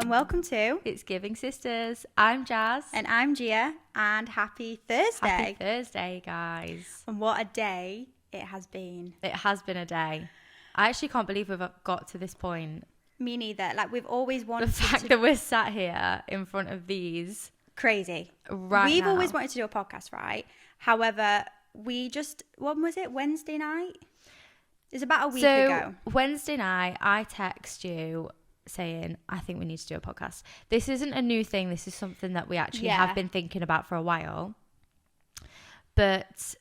and welcome to It's Giving Sisters. I'm Jazz. And I'm Gia, and happy Thursday. Happy Thursday, guys. And what a day it has been. It has been a day. I actually can't believe we've got to this point. Me neither. Like, we've always wanted The fact that we're sat here in front of these. Crazy. We've always wanted to do a podcast, right? However, we just, when was it? Wednesday night? It's about a week ago. Wednesday night, I text you saying, I think we need to do a podcast. This isn't a new thing. This is something that we actually have been thinking about for a while. But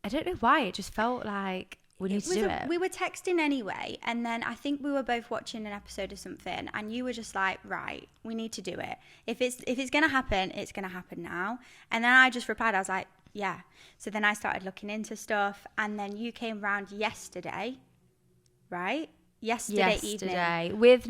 I don't know why. It just felt like we need to do it. We were texting anyway, and then I think we were both watching an episode of something, and you were just like, right, we need to do it. If it's going to happen, it's going to happen now. And then I just replied, I was like, yeah. So then I started looking into stuff, and then you came round yesterday, right? Yesterday evening. With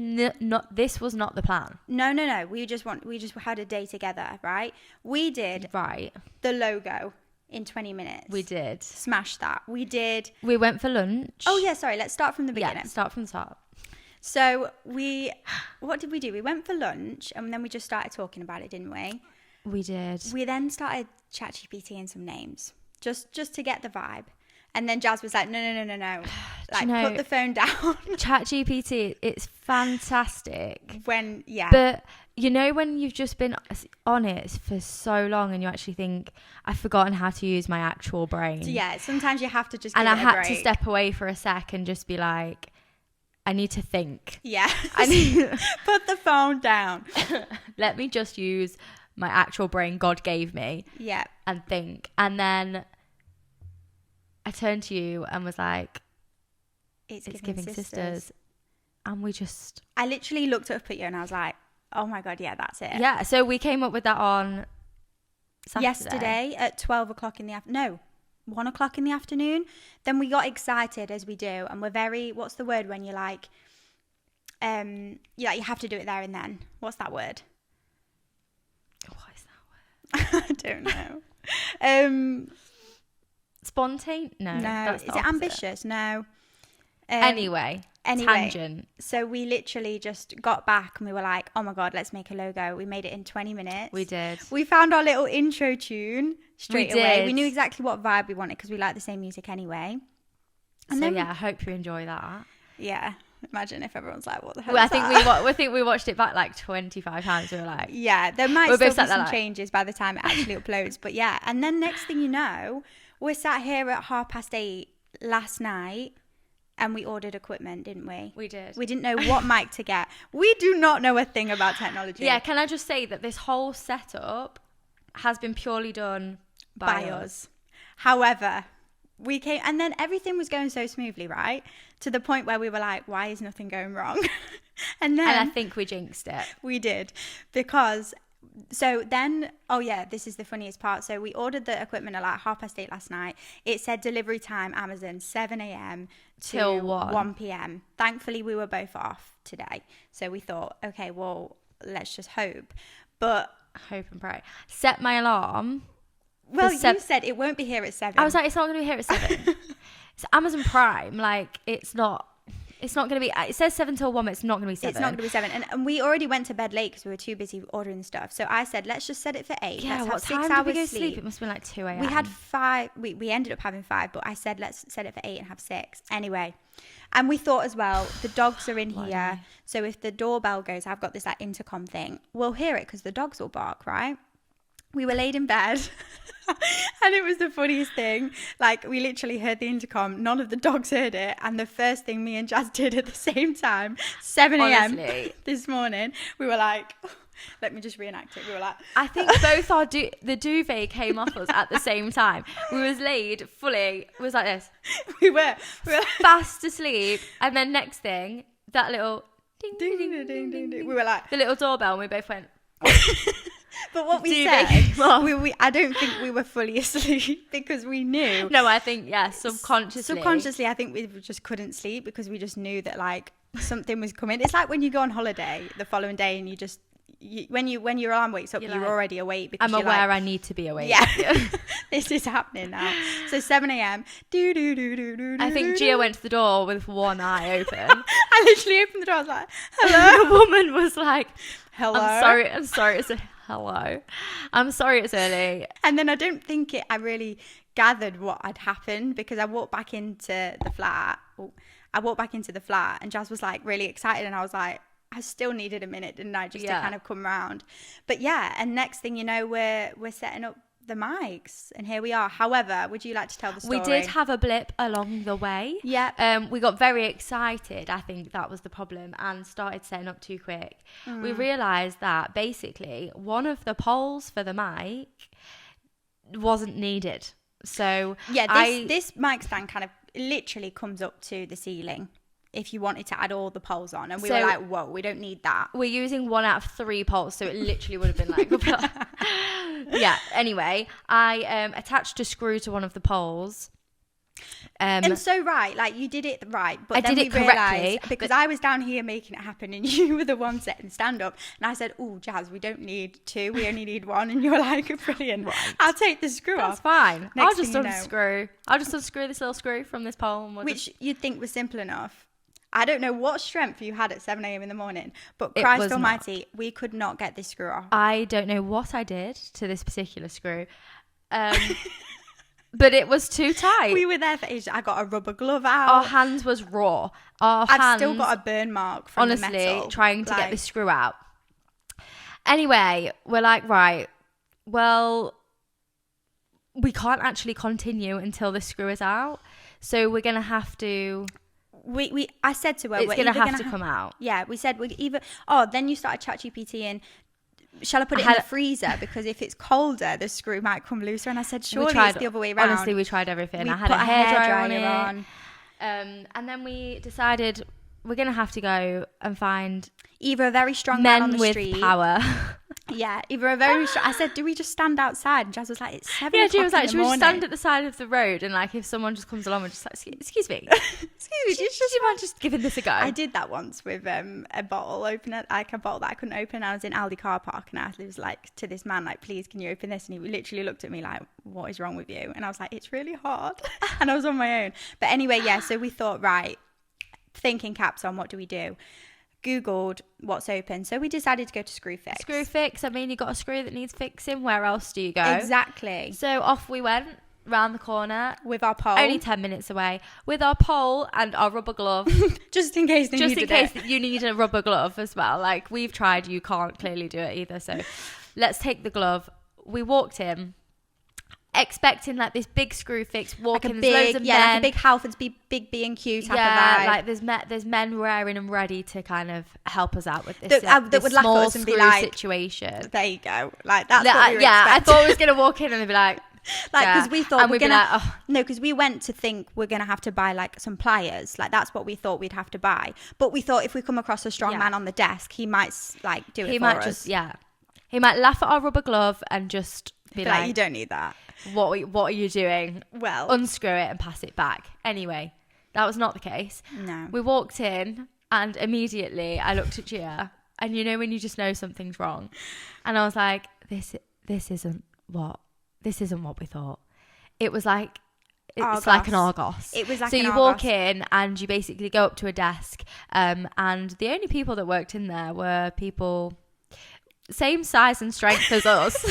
this was not the plan. No. We just had a day together, right? We did the logo in 20 minutes. We did. Smash that. We did. We went for lunch. Oh yeah, sorry. Let's start from the beginning. Yeah, start from the top. So what did we do? We went for lunch, and then we just started talking about it, didn't we? We did. We then started ChatGPTing some names, just to get the vibe. And then Jazz was like, no. Like, put the phone down. ChatGPT, it's fantastic. But, when you've just been on it for so long and you actually think, I've forgotten how to use my actual brain. So, sometimes you have to just give it a break. And I had to step away for a sec and just be like, I need to think. Yeah. I need put the phone down. Let me just use my actual brain God gave me. Yeah. And think. And then I turned to you and was like, it's giving sisters. And I literally looked up at you and I was like, oh my God, yeah, that's it. Yeah, so we came up with that on Saturday. Yesterday at 12 o'clock in the afternoon. No, 1 o'clock in the afternoon. Then we got excited, as we do. And we're very, what's the word when you're like, you have to do it there and then. What's that word? What is that word? I don't know. Spontaneous? No. Is it ambitious? No. Anyway, tangent. So we literally just got back and we were like, oh my God, let's make a logo. We made it in 20 minutes. We did. We found our little intro tune straight away. We knew exactly what vibe we wanted because we like the same music anyway. And I hope you enjoy that. Yeah. Imagine if everyone's like, what the hell I think we watched it back like 25 times. We were like... Yeah, there might still be some changes by the time it actually uploads. But yeah, and then next thing you know, we're sat here at 8:30 last night and we ordered equipment, didn't we? We did. We didn't know what mic to get. We do not know a thing about technology. Yeah, can I just say that this whole setup has been purely done by us. However, we came and then everything was going so smoothly, right? To the point where we were like, why is nothing going wrong? And I think we jinxed it. We did. Because so then, this is the funniest part. So we ordered the equipment at like 8:30 last night. It said delivery time Amazon 7 a.m. till 1 p.m. Thankfully, we were both off today. So we thought, okay, well, let's just hope. But hope and pray. Set my alarm. Well, you said it won't be here at 7. I was like, it's not going to be here at 7. It's Amazon Prime. Like, it's not going to be, it says 7 till 1, but it's not going to be 7. It's not going to be 7. And we already went to bed late because we were too busy ordering stuff. So I said, let's just set it for 8. Yeah, let's what have 6 time hours did we go sleep. It must have been like 2 a.m. We had 5. We ended up having 5, but I said, let's set it for 8 and have 6. Anyway. And we thought as well, the dogs are in here. So if the doorbell goes, I've got this like intercom thing. We'll hear it because the dogs will bark, right? We were laid in bed and it was the funniest thing. Like, we literally heard the intercom. None of the dogs heard it. And the first thing me and Jazz did at the same time, 7 a.m. this morning, we were like, let me just reenact it. We were like... I think both the duvet came off us at the same time. We was laid fully, it was like this. We were fast asleep. And then next thing, that little ding, ding, ding, ding, ding, ding. We were like... The little doorbell, and we both went... But what we said, I don't think we were fully asleep because we knew. No, I think, subconsciously. Subconsciously, I think we just couldn't sleep because we just knew that, like, something was coming. It's like when you go on holiday the following day and when your alarm wakes up, you're already awake because I'm aware I need to be awake. Yeah. This is happening now. So 7 a.m. I think Gia went to the door with one eye open. I literally opened the door. I was like, hello. The woman was like, hello. I'm sorry. It's hello. I'm sorry it's early. And then I don't think I really gathered what had happened because I walked back into the flat. And Jazz was like really excited. And I was like, I still needed a minute, didn't I? Just to kind of come round. But yeah. And next thing you know, we're setting up the mics and here we are. However, would you like to tell the story? We did have a blip along the way. Yeah. We got very excited. I think that was the problem, and started setting up too quick. We realized that basically one of the poles for the mic wasn't needed. So yeah, this mic stand kind of literally comes up to the ceiling if you wanted to add all the poles on, and we were like, whoa, we don't need that. We're using 1 out of 3 poles, so it literally would have been like yeah. Anyway, I attached a screw to one of the poles. And so like you did it right, but I then did it correctly because I was down here making it happen and you were the one setting stand up, and I said, oh Jazz, we don't need 2, we only need 1, and you were like, brilliant, right. I'll take the screw off. That's fine. I'll just unscrew this little screw from this pole, and which you'd think was simple enough. I don't know what strength you had at 7 a.m. in the morning, but Christ almighty, we could not get this screw off. I don't know what I did to this particular screw. But it was too tight. We were there for ages. I got a rubber glove out. Our hands was raw. I've still got a burn mark from the metal. Honestly, trying to get this screw out. Anyway, we're like, right, well, we can't actually continue until the screw is out. So we're going to have to... I said to her, it's going to have to come out. Yeah, we said we'd either... Oh, then you started ChatGPT and... Shall I put it in the freezer? Because if it's colder, the screw might come looser. And I said, surely it's the other way around. Honestly, we tried everything. I had a hairdryer on. And then we decided we're going to have to go and find... Either a very strong man on the street. Men with power. Yeah, either a very strong... I said, do we just stand outside? And Jazz was like, it's 7 o'clock in the morning. Yeah, she was like, should we just stand at the side of the road? And like, if someone just comes along and just like, excuse me. Do you mind just giving this a go? I did that once with a bottle opener, like a bottle that I couldn't open. I was in Aldi car park and I was like to this man, like, please, can you open this? And he literally looked at me like, what is wrong with you? And I was like, it's really hard. And I was on my own. But anyway, yeah, so we thought, right, thinking caps on, what do we do? Googled what's open. So we decided to go to Screwfix. Screwfix, I mean, you got a screw that needs fixing. Where else do you go? Exactly. So off we went. Round the corner with our pole, only 10 minutes away, with our pole and our rubber glove, just in case you need a rubber glove as well. Like, we've tried, you can't clearly do it either, so let's take the glove. We walked in expecting like this big screw fix, walking, like there's loads of men, like a big Halfords big B&Q type of vibe. Like there's men raring and ready to kind of help us out with this that would laugh at us and be like, situation. There you go, like that's what we were expecting. I thought I was gonna walk in and they'd be like, because we thought we're gonna like, oh. No, because we went to think we're gonna have to buy like some pliers, like that's what we thought we'd have to buy. But we thought if we come across a strong man on the desk, he might like do it for us. He might laugh at our rubber glove and just be like, you don't need that. What are you doing? Well, unscrew it and pass it back. Anyway, that was not the case. No. We walked in and immediately I looked at Gia, and you know when you just know something's wrong, and I was like, this isn't what we thought. It was like, it's like an Argos. It was like so an you Argos. walk in and you basically go up to a desk, and the only people that worked in there were people same size and strength as us.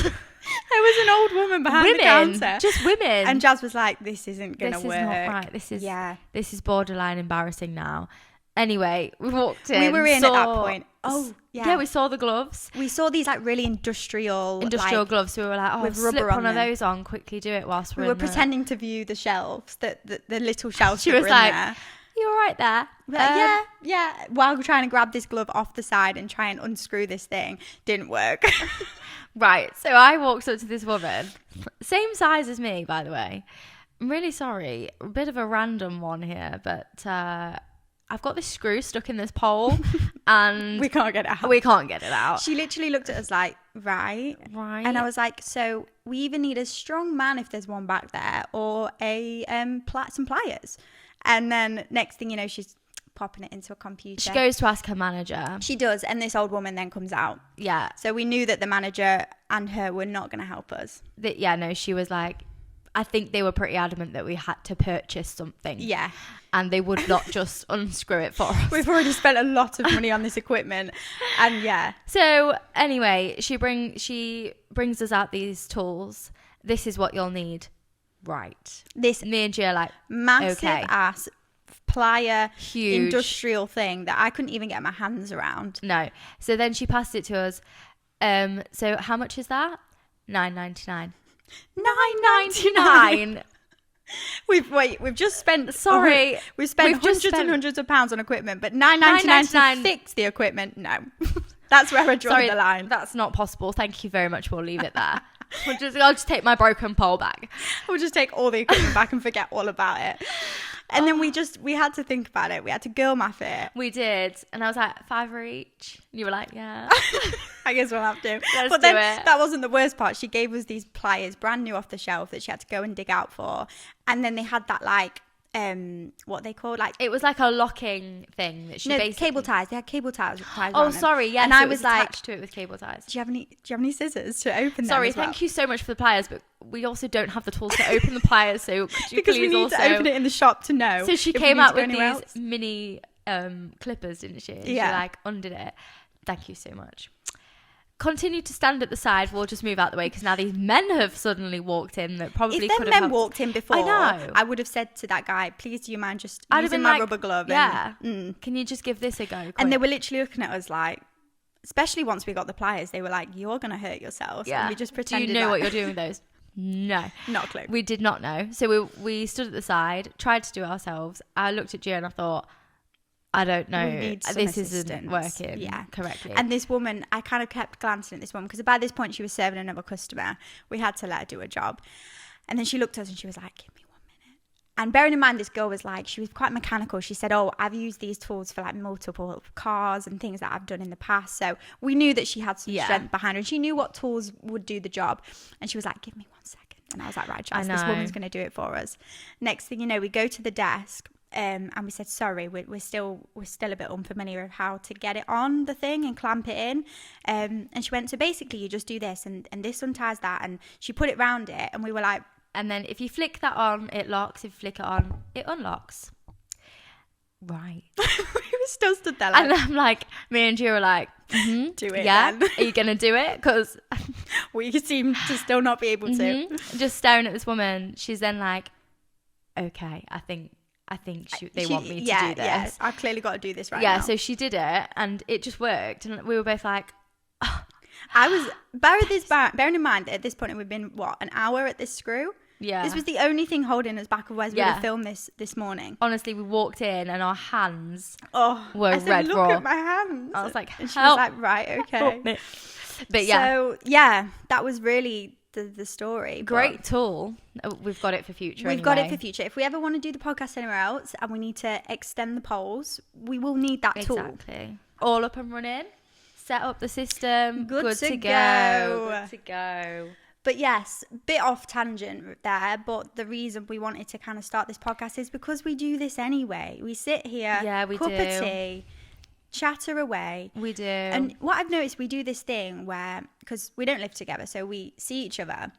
There was an old woman behind the counter. Just women. And Jazz was like, this isn't going to work. This is not right. This is borderline embarrassing now. Anyway, we walked in. We were in at that point. Oh, yeah. Yeah, we saw the gloves. We saw these like really industrial like, gloves. So we were like, with slip rubber one on of those on, quickly do it whilst we were pretending to view the shelves, the little shelves. She that was were like, in there. you all right there? Yeah. While we're trying to grab this glove off the side and try and unscrew this thing, didn't work. Right. So I walked up to this woman, same size as me, by the way. I'm really sorry. A bit of a random one here, but I've got this screw stuck in this pole and we can't get it out. She literally looked at us like, right. And I was like, so we either need a strong man if there's one back there, or a some pliers. And then next thing you know, she's popping it into a computer. She goes to ask her manager. She does, and this old woman then comes out. Yeah. So we knew that the manager and her were not going to help us. She was like, I think they were pretty adamant that we had to purchase something. Yeah. And they would not just unscrew it for us. We've already spent a lot of money on this equipment. And yeah. So anyway, she brings us out these tools. This is what you'll need. Right. This me and Gia are like, massive okay. ass plier huge industrial thing that I couldn't even get my hands around. No. So then she passed it to us. So how much is that? $9.99. $9.99. We've just spent. Sorry, we've spent hundreds and hundreds of pounds on equipment, but $9.99 to fix the equipment. No, that's where I draw the line. That's not possible. Thank you very much. We'll leave it there. I'll just take my broken pole back. We'll just take all the equipment back and forget all about it. And then we had to think about it. We had to girl math it. We did. And I was like, $5 each. You were like, yeah. I guess we'll have to. But then that wasn't the worst part. She gave us these pliers, brand new off the shelf, that she had to go and dig out for. And then they had that like, what they called, like, it was like a locking thing that she basically cable ties. They had cable ties. Oh, sorry, yeah. And so I was was like, attached to it with cable ties. Do you have any scissors to open them? Sorry, thank you so much for the pliers, but we also don't have the tools to open the pliers. So could you because please we need also to open it in the shop to know. So she came out with these mini clippers, didn't she? And she like undid it. Thank you so much. Continue to stand at the side. We'll just move out the way because now these men have suddenly walked in that probably could have. If them men walked in before, I know. I would have said to that guy, "Please, do you mind just I'd using have been my like, rubber glove?" Yeah. Can you just give this a go? Quick? And they were literally looking at us like, especially once we got the pliers, they were like, "You're gonna hurt yourselves." Yeah. And we just pretended. Do you know what you're doing with those? No, not a clue. We did not know. So we stood at the side, tried to do it ourselves. I looked at Gia and I thought, I don't know. This isn't working correctly. And this woman, I kind of kept glancing at this woman because by this point she was serving another customer. We had to let her do her job. And then she looked at us and she was like, "Give me 1 minute." And bearing in mind, this girl was like, she was quite mechanical. She said, "Oh, I've used these tools for like multiple cars and things that I've done in the past." So we knew that she had some strength behind her and she knew what tools would do the job. And she was like, "Give me 1 second." And I was like, "Right, Jazz, this woman's going to do it for us." Next thing you know, we go to the desk. And we said, "Sorry, we're still a bit unfamiliar of how to get it on the thing and clamp it in." And she went, "So basically you just do this and this unties that." And she put it round it and we were like, and then if you flick that on, it locks. If you flick it on, it unlocks. Right. We were still stood there like, and I'm like, me and Gia were like, do it. Yeah. Then. Are you going to do it? Because we seem to still not be able to. Just staring at this woman. She's then like, "Okay, I think they want me to do this. Yeah, I've clearly got to do this right now." Yeah, so she did it and it just worked. And we were both like, oh. I was, bearing in mind that at this point we've been, an hour at this screw? Yeah. This was the only thing holding us back, otherwise we would have filmed this morning. Honestly, we walked in and our hands were I said, red "Look raw. at my hands." I was like, and she was like, "Right, okay." But yeah. So, yeah, that was really the story. Great tool. We've got it for future. We've got it for future. If we ever want to do the podcast anywhere else and we need to extend the polls, we will need that tool. Exactly. All up and running. Set up the system. Good to go. Good to go. But yes, bit off tangent there. But the reason we wanted to kind of start this podcast is because we do this anyway. We sit here, cup of tea, chatter away. We do. And what I've noticed, we do this thing where, because we don't live together, so we see each other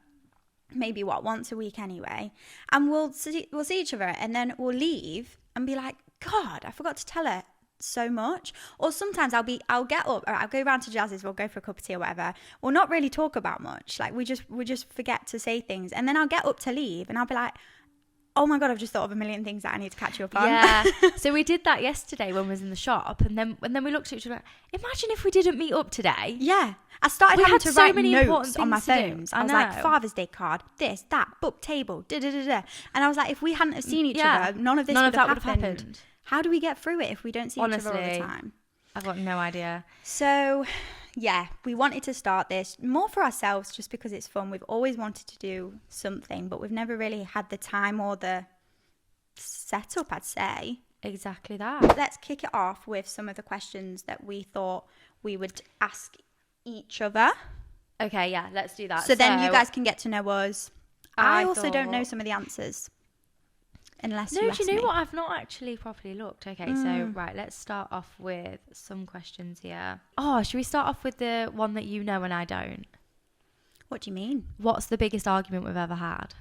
maybe once a week anyway, and we'll see each other and then we'll leave and be like, "God, I forgot to tell her so much." Or sometimes I'll get up or I'll go round to Jazz's, we'll go for a cup of tea or whatever, we'll not really talk about much, like we just forget to say things, and then I'll get up to leave and I'll be like, "Oh my God, I've just thought of a million things that I need to catch you up on." Yeah. So we did that yesterday when we was in the shop, and then we looked at each other like, imagine if we didn't meet up today. Yeah. I started having to write notes on my phones. I was like, know. Father's Day card, this, that, book table, da-da-da-da. And I was like, if we hadn't have seen each other, none of this would have happened. How do we get through it if we don't see each other all the time? I've got no idea. So, yeah, we wanted to start this more for ourselves just because it's fun. We've always wanted to do something, but we've never really had the time or the setup, I'd say. Exactly that. Let's kick it off with some of the questions that we thought we would ask each other. Okay, yeah, let's do that. So then you guys can get to know us. I also don't know some of the answers. unless No, you do ask you know me. what? I've not actually properly looked. Okay, so right, let's start off with some questions here. Oh, should we start off with the one that you know and I don't? What do you mean? What's the biggest argument we've ever had?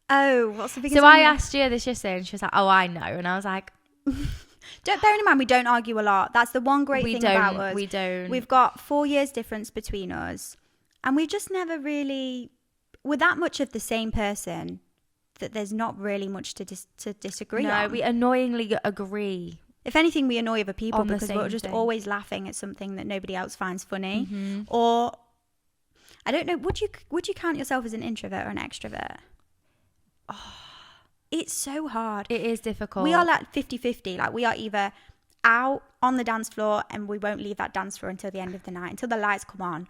Oh, what's the biggest So argument? I asked you this yesterday and she was like, oh, I know. And I was like... Bearing in mind, we don't argue a lot. That's the one great thing about us. We don't. We've got 4 years difference between us. And we just never really... We're that much of the same person that there's not really much to disagree on. No, we annoyingly agree. If anything, we annoy other people because we're just thing. always laughing at something that nobody else finds funny. Mm-hmm. Or, I don't know, would you count yourself as an introvert or an extrovert? Oh, it's so hard. It is difficult. We are like 50-50. Like, we are either out on the dance floor and we won't leave that dance floor until the end of the night, until the lights come on.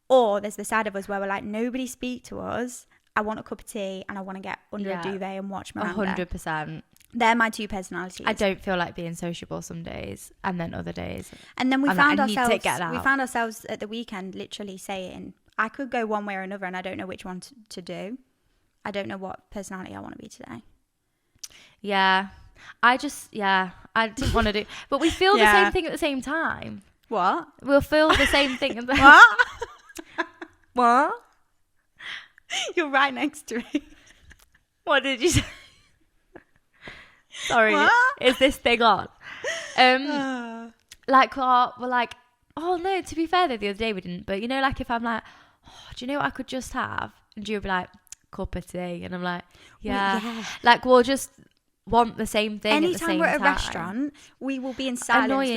Or there's the side of us where we're like, nobody speak to us. I want a cup of tea and I want to get under a duvet and watch Miranda. 100%. They're my two personalities. I don't feel like being sociable some days, and then other days. And then we I found need to get out. We found ourselves at the weekend literally saying, I could go one way or another and I don't know which one to do. I don't know what personality I want to be today. Yeah. I didn't want to do, but we feel the same thing at the same time. What? We'll feel the same thing. What? What? You're right next to me. What did you say? Sorry. What? Is this thing on? Like, we're like, oh no, to be fair though, the other day we didn't, but you know, like if I'm like, oh, do you know what I could just have? And you'll be like, cup of tea. And I'm like, yeah. Like, we'll just want the same thing. Anytime we're at a restaurant, we will be in silence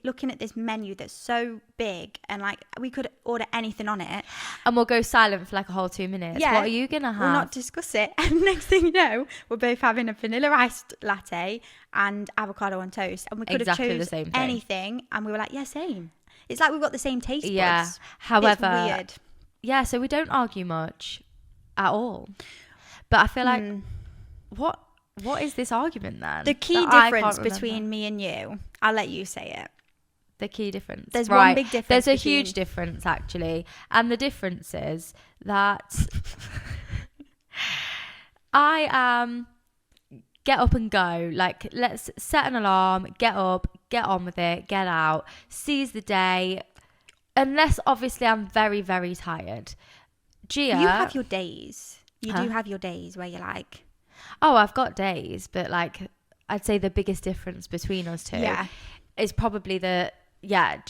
looking at this menu that's so big, and like we could order anything on it, and we'll go silent for like a whole 2 minutes. What are you gonna have? We'll not discuss it, and next thing you know, we're both having a vanilla iced latte and avocado on toast, and we could have chosen anything, and we were like, yeah, same. It's like we've got the same taste buds. Yeah. However, it's weird. Yeah, so we don't argue much at all, but I feel like what is this argument then? The key difference between me and you, I'll let you say it. The key difference. There's one big difference. There's a huge difference actually. And the difference is that I get up and go. Like, let's set an alarm, get up, get on with it, get out, seize the day. Unless obviously I'm very, very tired. Gia, you have your days. You do have your days where you're like, oh, I've got days, but like I'd say the biggest difference between us two is probably Gia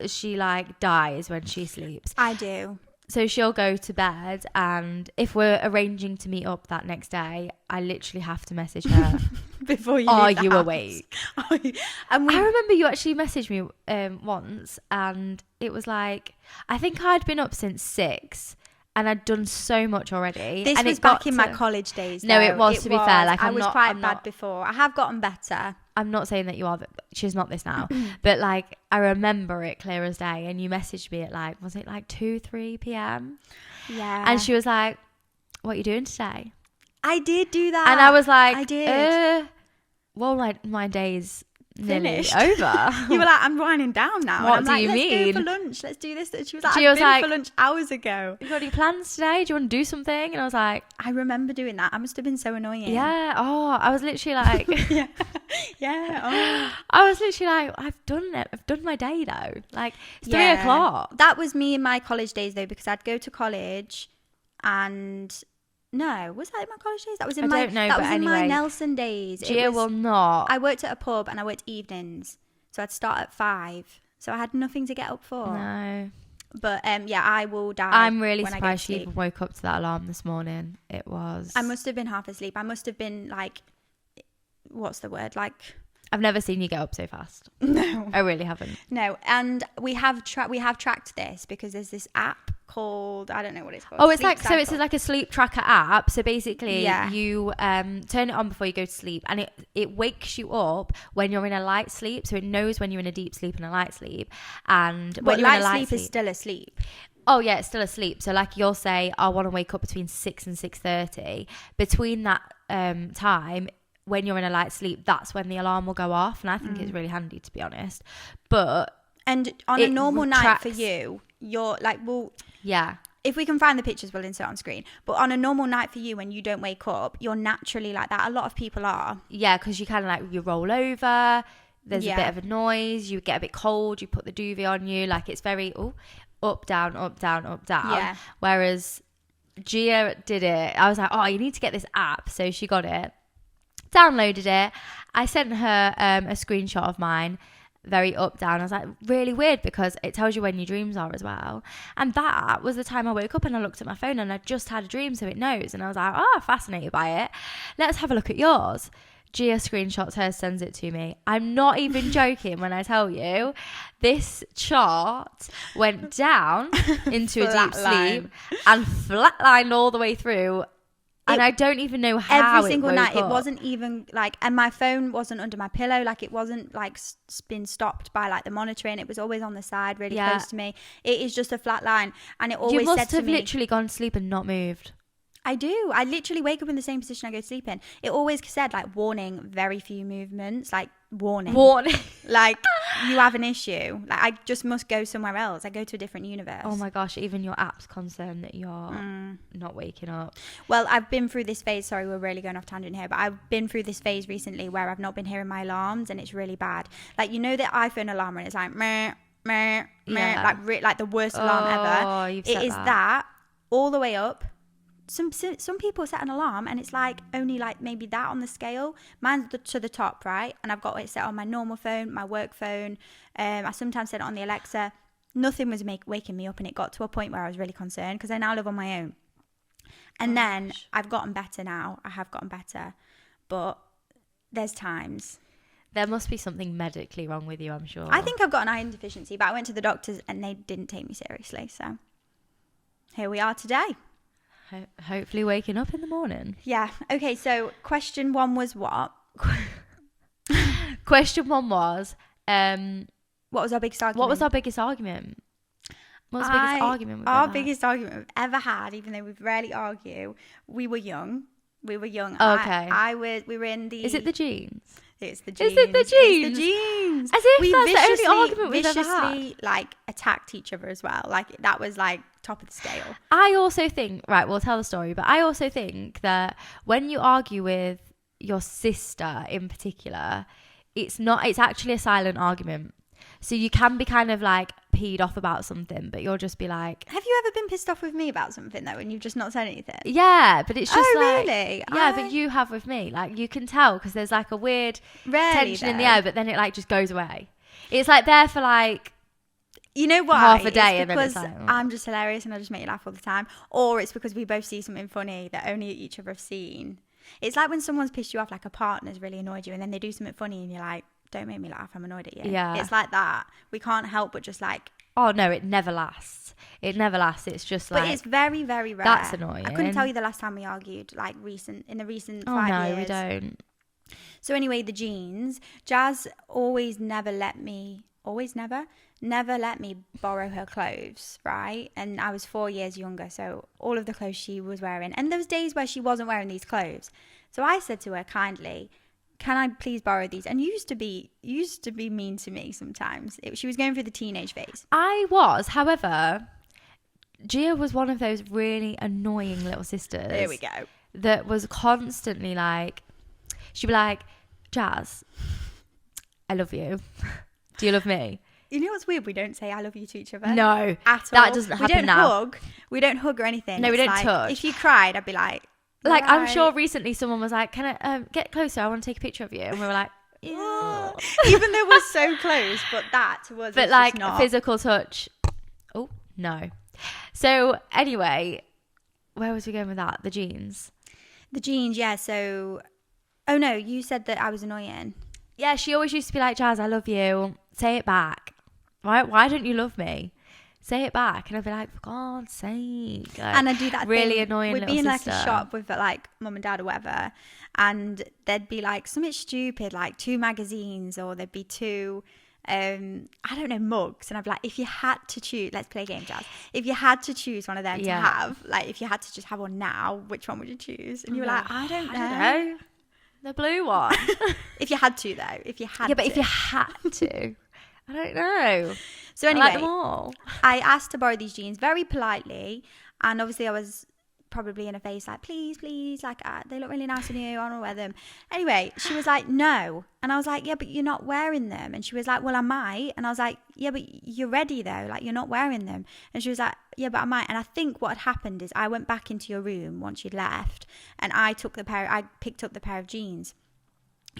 she like dies when she sleeps. I do. So she'll go to bed, and if we're arranging to meet up that next day, I literally have to message her. Before you Are leave the you house. awake? I remember you actually messaged me once, and it was like, I think I'd been up since 6. And I'd done so much already. This was back in my college days. No, it was, to be fair. Like, I was quite bad before. I have gotten better. I'm not saying that you are. She's not this now. But like, I remember it clear as day. And you messaged me at like, was it like 2, 3 p.m? Yeah. And she was like, what are you doing today? I did do that. And I was like, I did. Well, my day's finished. Nearly over. You were like, I'm winding down now. What and do I'm you like, mean? Let's go for lunch. Let's do this. And she was like, I've been for lunch hours ago. You got any plans today? Do you want to do something? And I was like, I remember doing that. I must have been so annoying. Yeah. Oh, I was literally like, yeah. Oh. I was literally like, I've done it. I've done my day though. Like, it's 3 o'clock. That was me in my college days though, because I'd go to college and... No, was that in my college days? That was in my Nelson days. Gia will not. I worked at a pub and I worked evenings. So I'd start at 5. So I had nothing to get up for. No. But I will die. I'm really surprised she even woke up to that alarm this morning. It was... I must have been half asleep. I must have been like... What's the word? Like... I've never seen you get up so fast. No. I really haven't. No. And we have tracked this because there's this app called, I don't know what it's called. Oh, it's like, so it's like a sleep tracker app. So basically you turn it on before you go to sleep, and it wakes you up when you're in a light sleep. So it knows when you're in a deep sleep and a light sleep. And when you're in a light sleep is still asleep. Oh yeah, it's still asleep. So like you'll say, I want to wake up between 6 and 6:30. Between that time, when you're in a light sleep, that's when the alarm will go off. And I think it's really handy, to be honest. But and on a normal night for you, you're like, well, yeah, If we can find the pictures, we'll insert on screen. But on a normal night for you, when you don't wake up, you're naturally like that. A lot of people are. Yeah, because you kind of like, you roll over, there's a bit of a noise, you get a bit cold, you put the duvet on you. Like, it's very, up, down, up, down, up, down. Yeah. Whereas Gia did it. I was like, oh, you need to get this app. So she got it, downloaded it. I sent her a screenshot of mine. Very up, down. I was like, really weird, because it tells you when your dreams are as well. And that was the time I woke up and I looked at my phone and I just had a dream, so it knows. And I was like, fascinated by it. Let's have a look at yours. Gia screenshots hers, sends it to me. I'm not even joking when I tell you, this chart went down into a deep sleep and flatlined all the way through. And I don't even know how. Every single night, up. It wasn't even like, and my phone wasn't under my pillow. Like, it wasn't like been stopped by like the monitoring. It was always on the side, really close to me. It is just a flat line, and it always said to me. You must have literally gone to sleep and not moved. I do. I literally wake up in the same position I go to sleep in. It always said like, warning, very few movements. Like, warning. Like, you have an issue. Like, I just must go somewhere else. I go to a different universe. Oh my gosh, even your app's concerned that you're not waking up. Well, I've been through this phase. Sorry, we're really going off tangent here, but I've been through this phase recently where I've not been hearing my alarms, and it's really bad. Like, you know the iPhone alarm when it's like meh, meh, meh, like the worst alarm ever. You've it set is that all the way up. Some people set an alarm and it's like only like maybe that on the scale. Mine's to the top, right? And I've got it set on my normal phone, my work phone. I sometimes set it on the Alexa. Nothing was waking me up, and it got to a point where I was really concerned because I now live on my own. And then I've gotten better now. I have gotten better, but there's times. There must be something medically wrong with you, I'm sure. I think I've got an iron deficiency, but I went to the doctors and they didn't take me seriously. So here we are today. Hopefully waking up in the morning. Yeah. Okay, so question 1 was what? Question 1 was... what was our biggest argument? What was our biggest argument? What was the biggest argument we've Our ever biggest argument we've ever had, even though we rarely argue, we were young. We were young. Okay. We were in the... Is it the jeans? It's the jeans. Is it the jeans? It's the jeans. As if that's the only argument we've ever had. Viciously, like, attacked each other as well. Like, that was, like, top of the scale. I also think... Right, we'll tell the story. But I also think that when you argue with your sister in particular, it's actually a silent argument. So you can be kind of, like, peed off about something, but you'll just be like... Have you ever been pissed off with me about something, though, and you've just not said anything? Yeah, but it's just like... really? Yeah, but you have with me. Like, you can tell because there's, like, a weird tension in the air, but then it, like, just goes away. It's, like, there for, like... You know why? Half a day, it's and then it's because like... I'm just hilarious and I just make you laugh all the time. Or it's because we both see something funny that only each other have seen. It's like when someone's pissed you off, like a partner's really annoyed you, and then they do something funny and you're like... Don't make me laugh, I'm annoyed at you. Yeah. It's like that. We can't help but just like... Oh, no, it never lasts. It never lasts. It's just like... But it's very, very rare. That's annoying. I couldn't tell you the last time we argued, like, in the recent 5 years. Oh, no, we don't. So anyway, the jeans. Jazz never let me borrow her clothes, right? And I was 4 years younger, so all of the clothes she was wearing. And there was days where she wasn't wearing these clothes. So I said to her kindly... Can I please borrow these? And you used to be mean to me sometimes. She was going through the teenage phase. I was, however, Gia was one of those really annoying little sisters. There we go. That was constantly like, she'd be like, Jazz, I love you. Do you love me? You know what's weird? We don't say I love you to each other. No. At all. That doesn't happen now. We don't hug or anything. No, we don't touch. If you cried, I'd be like... Like, right. I'm sure recently someone was like, can I get closer? I want to take a picture of you. And we were like, yeah. Even though we're so close, but that was... But like a physical touch. Oh, no. So anyway, where was we going with that? The jeans. The jeans, yeah. So, oh no, you said that I was annoying. Yeah, she always used to be like, Jazz, I love you. Say it back. Why don't you love me? Say it back. And I'd be like, for God's sake. Like, and I do that really thing. Annoying We'd little be in sister. like a shop with like mum and dad or whatever, and there'd be like something stupid, like 2 magazines, or there'd be 2 I don't know, mugs. And I'd be like, if you had to choose, let's play a game, Jazz. If you had to choose one of them to have, like if you had to just have one now, which one would you choose? And you were like, I don't know. The blue one. If you had to, though. If you had to. Yeah, but if you had to. I don't know. So anyway, I like them all. I asked to borrow these jeans very politely. And obviously I was probably in a phase like, please, like, they look really nice on you, I want to wear them. Anyway, she was like, no. And I was like, yeah, but you're not wearing them. And she was like, well, I might. And I was like, yeah, but you're ready though, like, you're not wearing them. And she was like, yeah, but I might. And I think what had happened is I went back into your room once you'd left, and I picked up the pair of jeans.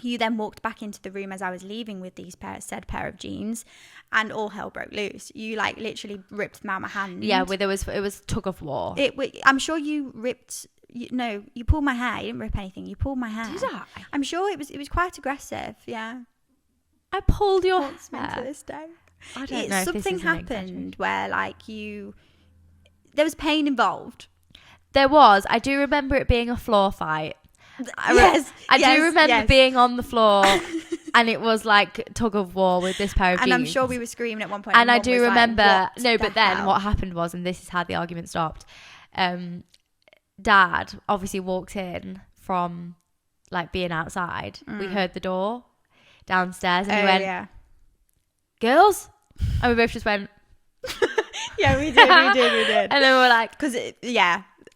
You then walked back into the room as I was leaving with these said pair of jeans, and all hell broke loose. You like literally ripped them out of my hand. Yeah, it was tug of war. I'm sure you ripped. You pulled my hair. You didn't rip anything. You pulled my hair. Did I? I'm sure it was quite aggressive. Yeah. I pulled your hair. To this day. I don't know. Something happened where like there was pain involved. There was. I do remember it being a floor fight. I do remember being on the floor and it was like tug of war with this pair of jeans. And I'm sure we were screaming at one point. And I do remember, then what happened was, and this is how the argument stopped, Dad obviously walked in from like being outside. We heard the door downstairs and he went, girls? And we both just went. Yeah, we did. And then we were like.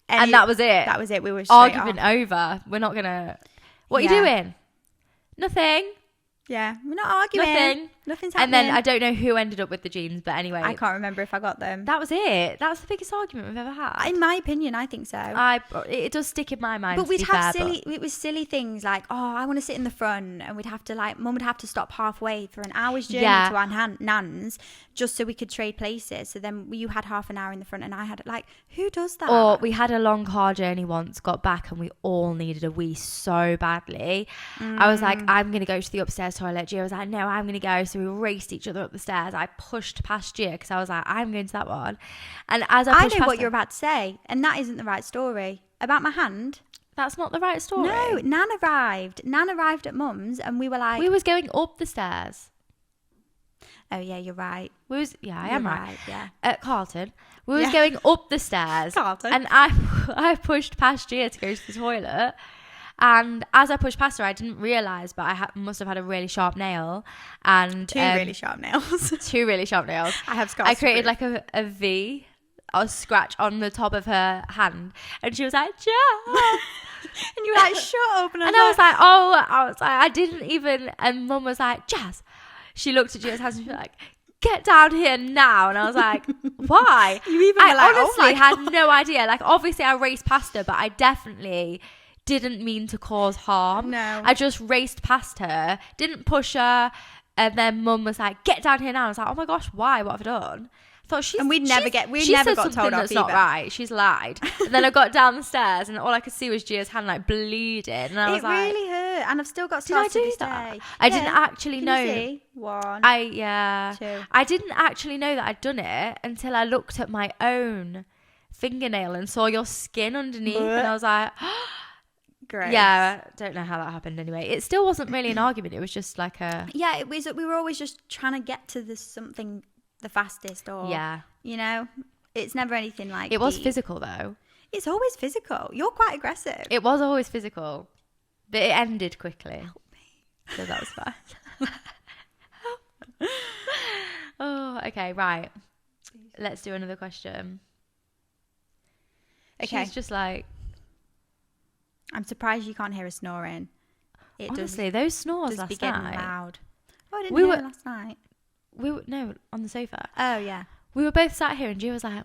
And that was it. That was it. We were argument over. We're not gonna. What are you doing? Nothing. Yeah, we're not arguing. Nothing's happening. And then I don't know who ended up with the jeans, but anyway, I can't remember if I got them. That was it. That's the biggest argument we've ever had. In my opinion, I think so. It does stick in my mind. But we'd have it was silly things like, oh, I want to sit in the front, and we'd have to like, Mum would have to stop halfway for an hour's journey to our nan's just so we could trade places. So then you had half an hour in the front, and I had like, who does that? Or we had a long car journey once, got back, and we all needed a wee so badly. I was like, I'm gonna go to the upstairs toilet. Gia was like, no, I'm gonna go. So we raced each other up the stairs. I pushed past Gia because I was like, I'm going to that one. And as I pushed know what you're about to say, and that isn't the right story about my hand. That's not the right story. No, Nan arrived at Mum's, and we were like, we was going up the stairs. Oh yeah, you're right. I am right. Yeah. At Carlton, we was going up the stairs. Carlton. And I pushed past Gia to go to the toilet. And as I pushed past her, I didn't realise, but I must have had a really sharp nail. And two really sharp nails. Two really sharp nails. I have scars. I created like a V, a scratch on the top of her hand. And she was like, Jazz. And you were like, shut up. And I was like, I didn't even. And Mum was like, Jazz. She looked at Gia's hands and she was like, get down here now. And I was like, why? I honestly had no idea. Like, obviously I raced past her, but I definitely didn't mean to cause harm. No. I just raced past her, didn't push her, and then Mum was like, get down here now. I was like, oh my gosh, why? What have I done? I thought we never got told off that's not right. She's lied. And then I got down the stairs and all I could see was Gia's hand like bleeding. And I was like, it really hurt. And I've still got scars to this day. I didn't actually know. You see? 1, 2. I didn't actually know that I'd done it until I looked at my own fingernail and saw your skin underneath. And I was like, Gross. Yeah, I don't know how that happened anyway. It still wasn't really an argument. It was just like a... Yeah, it was. We were always just trying to get to something the fastest or... Yeah. You know? It's never anything like... It was physical though. It's always physical. You're quite aggressive. It was always physical. But it ended quickly. Help me. So that was fine. Oh, okay, right. Let's do another question. Okay. She's just like... I'm surprised you can't hear us snoring. Honestly, those snores last night. Loud. Oh, I didn't hear it last night. No, on the sofa. Oh, yeah. We were both sat here and Gia was like,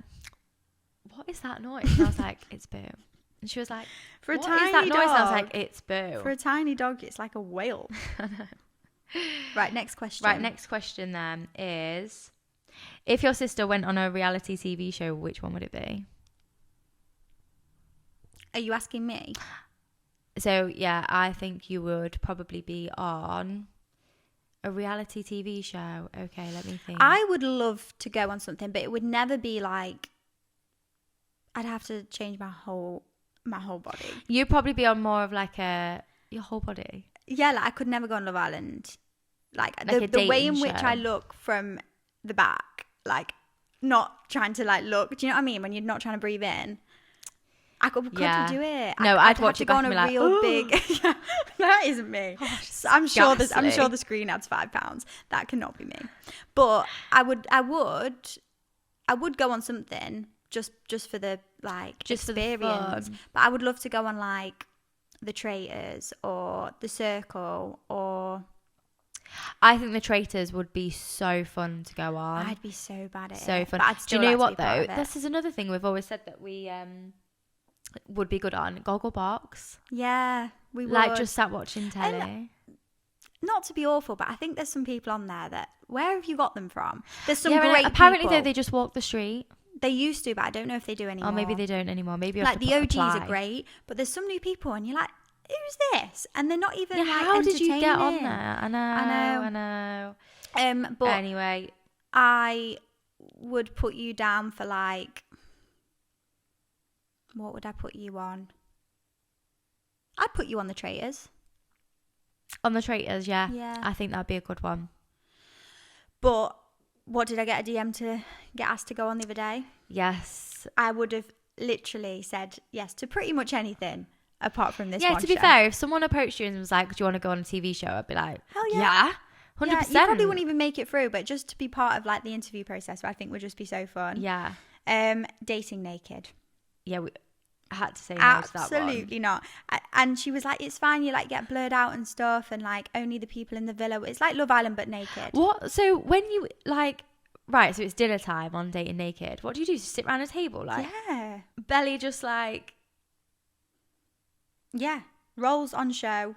what is that noise? And I was like, it's Boo. And she was like, what is that noise? And I was like, it's Boo. For a tiny dog, it's like a whale. I know. Right, next question. Right, next question then is, if your sister went on a reality TV show, which one would it be? Are you asking me? So, yeah, I think you would probably be on a reality TV show. Okay, let me think. I would love to go on something, but it would never be like... I'd have to change my whole body. You'd probably be on more of like your whole body. Yeah, like I could never go on Love Island. Like the way in which I look from the back, like not trying to like look. Do you know what I mean? When you're not trying to breathe in. I couldn't do it. No, I'd watch it go back on and a be real like, big. That isn't me. Gosh, I'm sure the screen adds £5. That cannot be me. But I would go on something just for the like Just for the experience. fun. But I would love to go on like the Traitors or the Circle, or I think the Traitors would be so fun to go on. I'd be so bad at it. So fun. But I'd Do still you know like what to be part though? of it. This is another thing we've always said that we would be good on. Gogglebox. Yeah, we would. Like just sat watching telly. Not to be awful, but I think there's some people on there that, where have you got them from? There's some Yeah, great apparently people. though they just walk the street. They used to, but I don't know if they do anymore. Or maybe they don't anymore. Maybe you like have to the OGs apply. are great, but there's some new people, and you're like, who's this? And they're not even Yeah, like how did you get on entertaining. there? I know. But Anyway, I would put you down for like, what would I put you on? I'd put you on the Traitors. on the Traitors, yeah. Yeah. I think that'd be a good one. But what did I get a DM to get asked to go on the other day? Yes. I would have literally said yes to pretty much anything apart from this Yeah, one to be show. fair, if someone approached you and was like, do you want to go on a TV show? I'd be like, Hell yeah. yeah. 100%. Yeah, you probably wouldn't even make it through, but just to be part of like the interview process, I think would just be so fun. Yeah. Dating naked. Yeah, I had to say no to that one. Absolutely not. And she was like, it's fine, you like get blurred out and stuff, and like only the people in the villa. It's like Love Island but naked. What? So when you like, right, so it's dinner time on Dating Naked. What do? Just sit around a table? Like, Yeah. belly just like. Yeah. Rolls on show.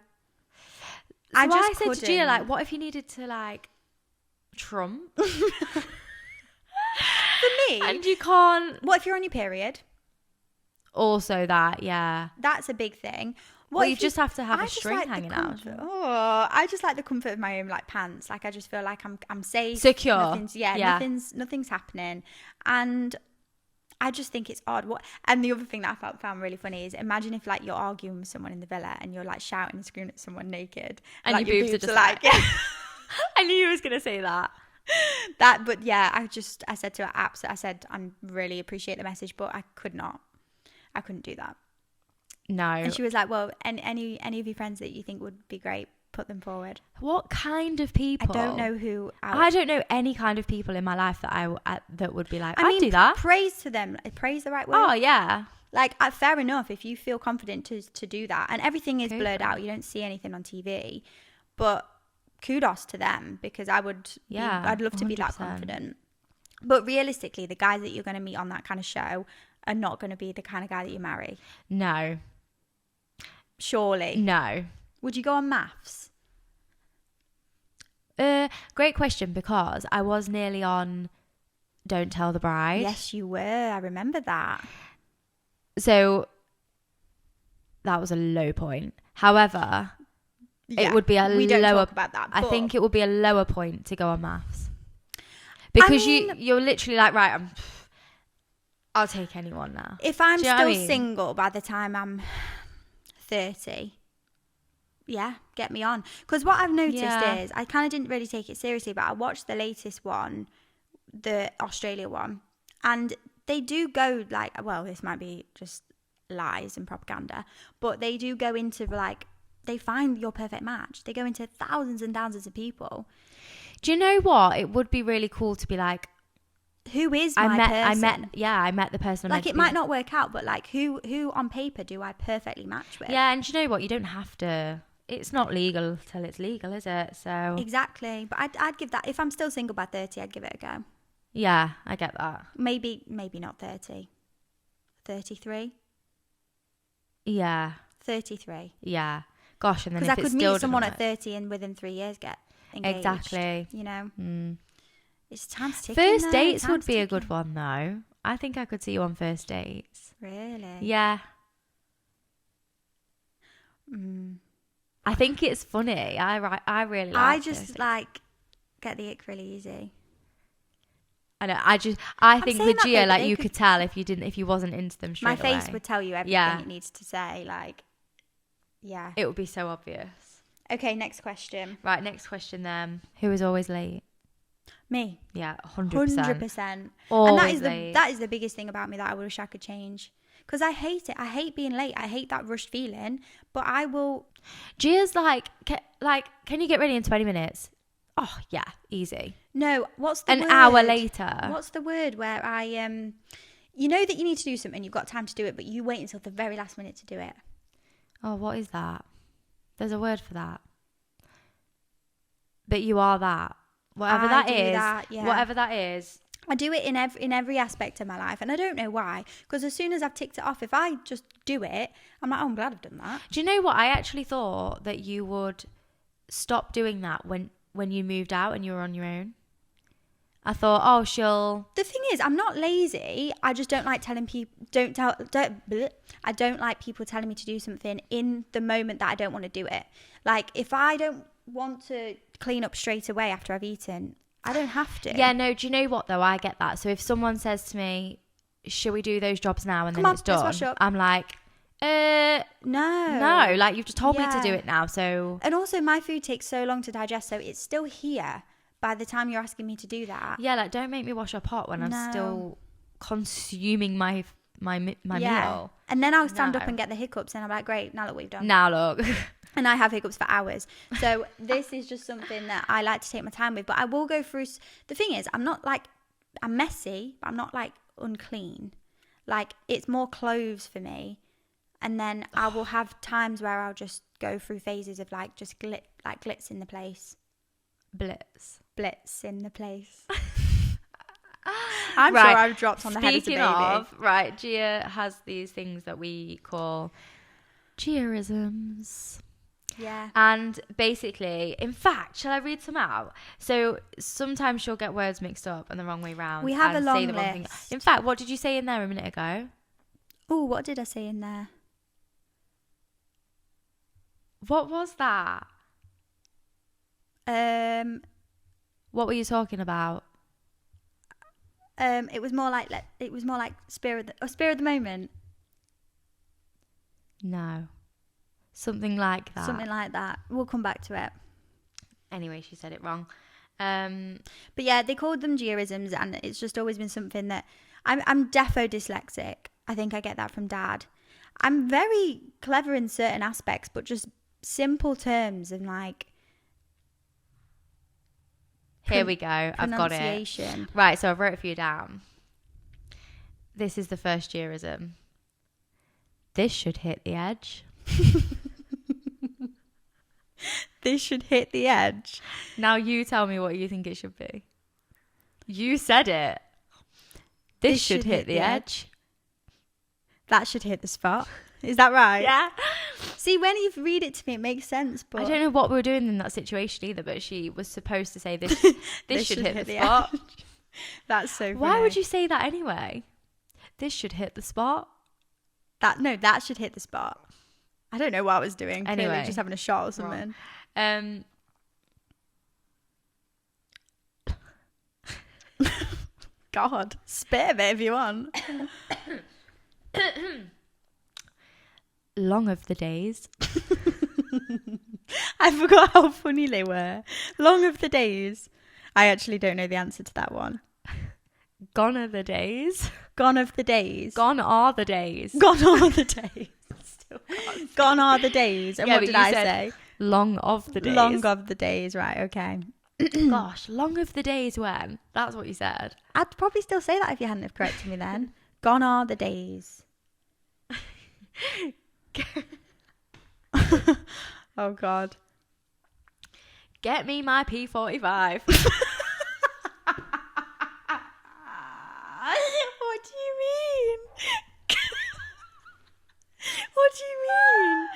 So I just said to Gia, couldn't. like, what if you needed to like trump? For me, And you can't. what if you're on your period? Also that, yeah. That's a big thing. What Well, you if just have to have I a just string like the hanging out. comfort. Oh, I just like the comfort of my own like pants. Like I just feel like I'm safe, Secure. Nothing's happening, and I just think it's odd. And the other thing that I found really funny is imagine if like you're arguing with someone in the villa and you're like shouting and screaming at someone naked, And like, your boobs are just like I knew you was going to say that. that. But yeah, I said to her, I said I really appreciate the message, but I couldn't do that. No. And she was like, well, any of your friends that you think would be great, put them forward. What kind of people? I don't know who. I don't know any kind of people in my life that would be like, I I'd mean, do that. Praise to them. Praise the right word. Oh, yeah. Like, fair enough if you feel confident to do that. And everything is Go blurred for it. out. You don't see anything on TV. But kudos to them, because I'd love to be that 100%. confident. But realistically, the guys that you're going to meet on that kind of show are not going to be the kind of guy that you marry. No. Surely. No. Would you go on maths? Great question, because I was nearly on Don't Tell the Bride. Yes, you were. I remember that. So that was a low point. However, Yeah, it would be we don't lower. talk about that. I but think it would be a lower point to go on maths, because you're literally like, right, I'll take anyone now. if I'm Do you know still what I mean? single by the time I'm 30, yeah, get me on. Because what I've noticed is I kind of didn't really take it seriously, but I watched the latest one, the Australia one, and they do go like, well, this might be just lies and propaganda, but they do go into like, they find your perfect match. They go into thousands and thousands of people. Do you know what? It would be really cool to be like, who is my person? I met the person. Like, it might not work out, but like, who on paper do I perfectly match with? Yeah, and do you know what? You don't have to. It's not legal till it's legal, is it? So Exactly. But I'd give that, if I'm still single by 30, I'd give it a go. yeah, I get that. Maybe not 30. 33. Yeah, 33. yeah. Gosh, and then Because I if it could still meet someone doesn't at work- 30 and within 3 years get engaged. Exactly. You know, Mm. it's time's ticking. First though, dates would time's be a ticking. good one, though. I think I could see you on first dates. Really? Yeah, Mm. I think it's funny. I really like. I first just dates. like get the ick really easy. I know. I think saying with that, Gia, though, like they you could- could tell if you wasn't into them straight My face away. would tell you everything Yeah. it needs to say. Like, yeah. It would be so obvious. Okay, next question. Right, next question then. Who is always late? Me. Yeah, 100%. 100%. Always And late. that is the biggest thing about me that I wish I could change. Because I hate it. I hate being late. I hate that rushed feeling. But I will. Gia's like, can you get ready in 20 minutes? Oh, yeah, easy. No, what's the An word? hour later. What's the word where I You know that you need to do something, you've got time to do it, but you wait until the very last minute to do it. Oh, what is that? There's a word for that. But you are that. Whatever that is. Whatever that is. I do it in every aspect of my life, and I don't know why. Because as soon as I've ticked it off, if I just do it, I'm like, oh, I'm glad I've done that. Do you know what? I actually thought that you would stop doing that when you moved out and you were on your own. I thought, oh, she'll... The thing is, I'm not lazy. I just don't like telling people... I don't like people telling me to do something in the moment that I don't want to do it. Like, if I don't want to clean up straight away after I've eaten, I don't have to. Yeah, no, do you know what, though? I get that. So if someone says to me, shall we do those jobs now and then it's done? Let's wash up. I'm like, no. Like, you've just told me to do it now, so... And also, my food takes so long to digest, so it's still here by the time you're asking me to do that. Yeah, like, don't make me wash a pot when I'm still consuming my meal. And then I'll stand up and get the hiccups, and I'm like, great, now look what you've done. Now look. And I have hiccups for hours. So this is just something that I like to take my time with. But I will go through... The thing is, I'm messy, but I'm not, like, unclean. Like, it's more clothes for me. And then I will have times where I'll just go through phases of, like, just glitz in the place. Blitz in the place. I'm sure I've dropped on the head as a baby. Speaking of, right, Gia has these things that we call Giaisms. Yeah. And basically, in fact, shall I read some out? So sometimes she'll get words mixed up and the wrong way round. We have a long list. In fact, what did you say in there a minute ago? Oh, what did I say in there? What was that? What were you talking about? It was more like spirit of the moment. No. Something like that. Something like that. We'll come back to it. Anyway, she said it wrong. But yeah, they called them Giaisms, and it's just always been something that I'm defo dyslexic. I think I get that from Dad. I'm very clever in certain aspects, but just simple terms and like. Here we go. I've got it. Right, so I've wrote a few down. This is the first Giaism. This should hit the edge. This should hit the edge. Now you tell me what you think it should be. You said it. This should hit the edge. That should hit the spot. Is that right? Yeah. See, when you read it to me, it makes sense. But I don't know what we were doing in that situation either, but she was supposed to say this should hit the spot. Edge. That's so funny. Why would you say that anyway? This should hit the spot. That should hit the spot. I don't know what I was doing. Anyway. Clearly just having a shot or something. God, spit a bit if you want. Long of the days. I forgot how funny they were. Long of the days. I actually don't know the answer to that one. Gone are the days. Gone of the days. Gone are the days. Gone are the days. Gone are the days. And what did I say? Long of the days. Long of the days. Right, okay. Gosh, long of the days when? That's what you said. I'd probably still say that if you hadn't have corrected me then. Gone are the days. Oh, God. Get me my P45. What do you mean? What do you mean?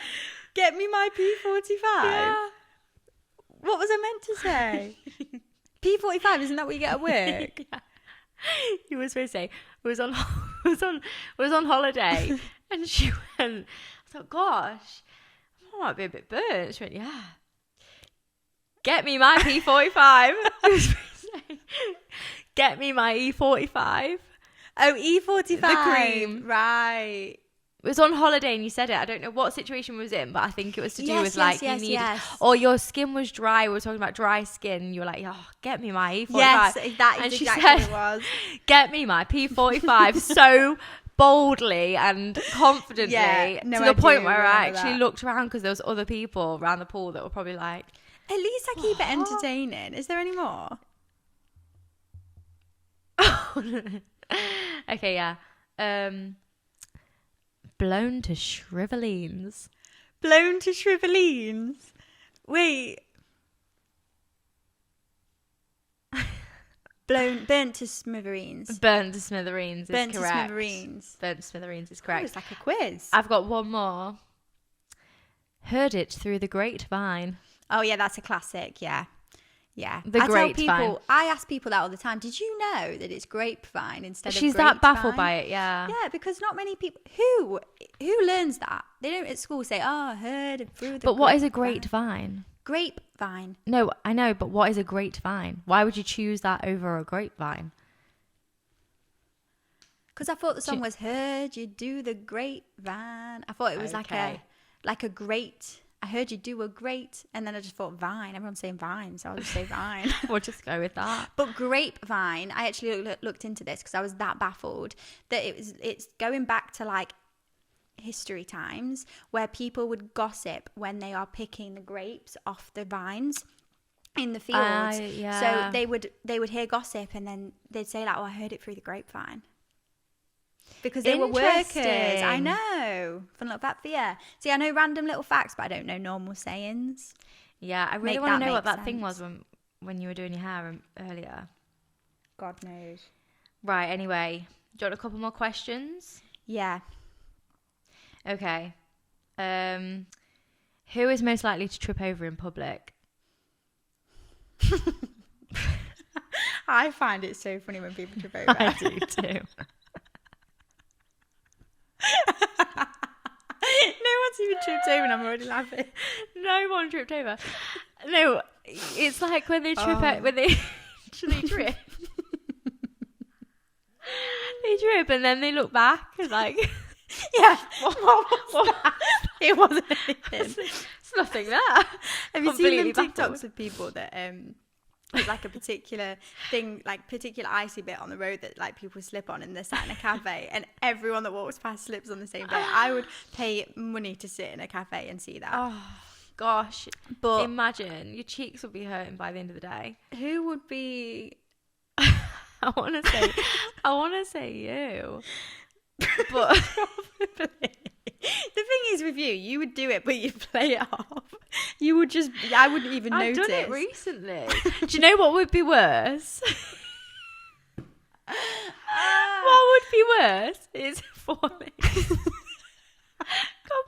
Get me my P45? Yeah. What was I meant to say? P45, isn't that what you get at work? Yeah. You were supposed to say, was on holiday. And she went, I thought, gosh, I might be a bit burnt. She went, yeah. Get me my P45. Get me my E45. Oh, E45. The cream. Right. It was on holiday and you said it. I don't know what situation we was in, but I think it was to do with you needed, or your skin was dry. We were talking about dry skin. And you were like, oh, get me my E45. Yes, that is exactly what it was. Get me my P45 so boldly and confidently to the point where I actually looked around because there was other people around the pool that were probably like, at least I keep it entertaining. Is there any more? Okay, yeah. Blown to shrivelines. Blown to shrivelines. Wait. Burnt to smithereens. Burnt to smithereens is correct. To smithereens. Burnt to smithereens is correct. Oh, it's like a quiz. I've got one more. Heard it through the grapevine. Oh yeah, that's a classic. Yeah. The grapevine. I ask people that all the time. Did you know that it's grapevine instead of grapevine? She's that baffled by it, yeah. Yeah, because not many people who learns that. They don't at school say, "Oh, I heard it through the." But what is a grapevine? Grapevine. No, I know, but what is a grapevine? Why would you choose that over a grapevine? Because I thought the song was "Heard You Do the Grapevine." I thought it was like a great. I heard you do a great, and then I just thought vine. Everyone's saying vine, so I'll just say vine. We'll just go with that. But grapevine, I actually looked into this because I was that baffled that it's going back to like history times where people would gossip when they are picking the grapes off the vines in the fields. So they would hear gossip and then they'd say like, "Oh, I heard it through the grapevine." Because they were workers. I know. Fun little fact for you. See, I know random little facts, but I don't know normal sayings. Yeah, I really want to know what that thing was when you were doing your hair earlier. God knows. Right, anyway. Do you want a couple more questions? Yeah. Okay. Who is most likely to trip over in public? I find it so funny when people trip over. I do too. No one's even tripped over and I'm already laughing. No one tripped over. No, it's like when they trip out, when they actually trip. They trip and then they look back and like, yeah, what? It wasn't anything. It's nothing there. Have you seen them TikToks of people that there's like a particular thing, like particular icy bit on the road that like people slip on and they're sat in a cafe and everyone that walks past slips on the same bit? I would pay money to sit in a cafe and see that. Oh gosh, but imagine your cheeks will be hurting by the end of the day. Who would be? I want to say you, but probably. The thing is with you would do it, but you'd play it off. You would just, I wouldn't even notice. I've done it recently. Do you know what would be worse? What would be worse is falling.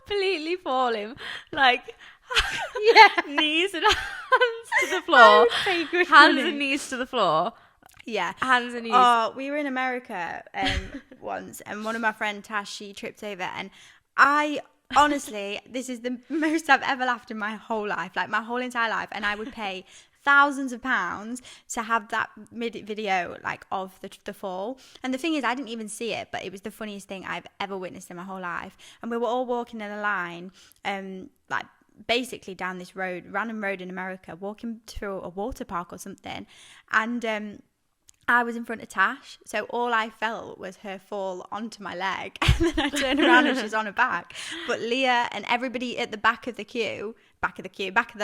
Completely falling. Like, knees and hands to the floor. Hands and knees to the floor. Yeah. Hands and knees. Oh, we were in America once, and one of my friends, Tash, she tripped over, and I honestly, this is the most I've ever laughed in my whole life, like my whole entire life, and I would pay thousands of pounds to have that video like of the fall. And the thing is, I didn't even see it, but it was the funniest thing I've ever witnessed in my whole life. And we were all walking in a line, like basically down this random road in America, walking through a water park or something, and I was in front of Tash, so all I felt was her fall onto my leg, and then I turned around and she's on her back. But Leah and everybody at the back of the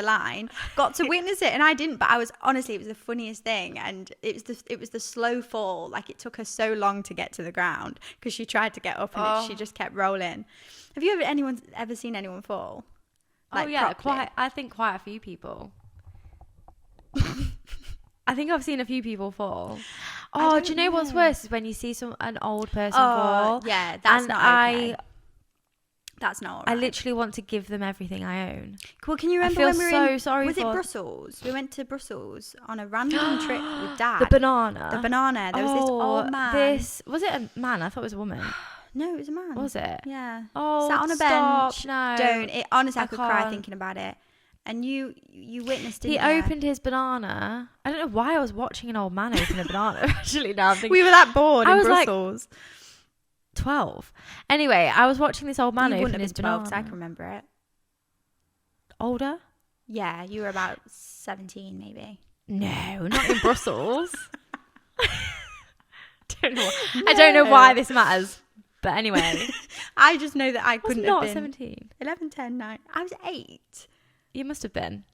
line, got to witness it, and I didn't. But it was the funniest thing, and it was the slow fall. Like it took her so long to get to the ground because she tried to get up and she just kept rolling. Have you ever seen anyone fall? Like, properly? I think quite a few people. I think I've seen a few people fall. Oh, do you know what's worse is when you see an old person fall? Yeah, that's not okay. That's not all right. I literally want to give them everything I own. Well, can you remember when we were in... sorry was it Brussels? We went to Brussels on a random trip with Dad. The banana. There was this old man. Was it a man? I thought it was a woman. No, it was a man. Was it? Yeah. Oh, sat on a bench. No. Don't. Honestly, I could cry thinking about it. And you witnessed it. He opened his banana. I don't know why I was watching an old man open a banana. Actually, now I'm thinking. We were that bored in Brussels. Like 12. Anyway, I was watching this old man open his banana. 12, 'cause I can remember it. Older? Yeah, you were about 17 maybe. No, not in Brussels. I don't know why this matters. But anyway. I just know that I couldn't have been. Not 17. 11, 10, 9. I was 8. You must have been.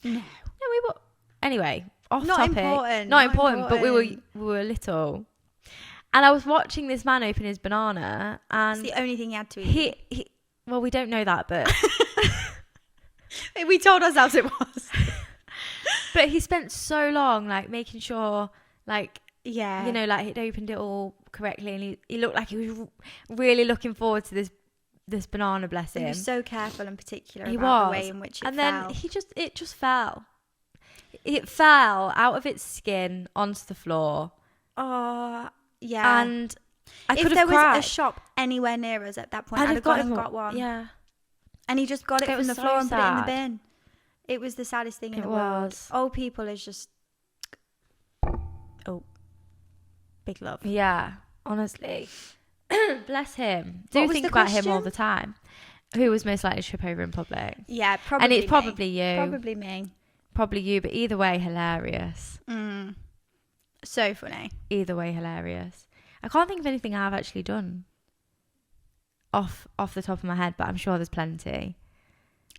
No, we were. Anyway, off not topic. Important. Not important. But we were little. And I was watching this man open his banana, and it's the only thing he had to eat. Well, we don't know that, but we told ourselves it was. But he spent so long, like, making sure, like, yeah, you know, like, he'd opened it all correctly, and he looked like he was really looking forward to this banana, bless him. He was so careful and particular about the way in which it fell. And then it just fell. It fell out of its skin onto the floor. Oh, yeah. And I could have cried. If there was a shop anywhere near us at that point, I'd have gone and got one. Yeah. And he just got it from the floor and put it in the bin. It was the saddest thing in the world. Old people is just... Oh. Big love. Yeah, honestly. Bless him. Do think about him all the time. Who was most likely to trip over in public? Yeah, probably And it's probably you. Probably me. Probably you, but either way, hilarious. So funny. Either way, hilarious. I can't think of anything I've actually done off the top of my head, but I'm sure there's plenty.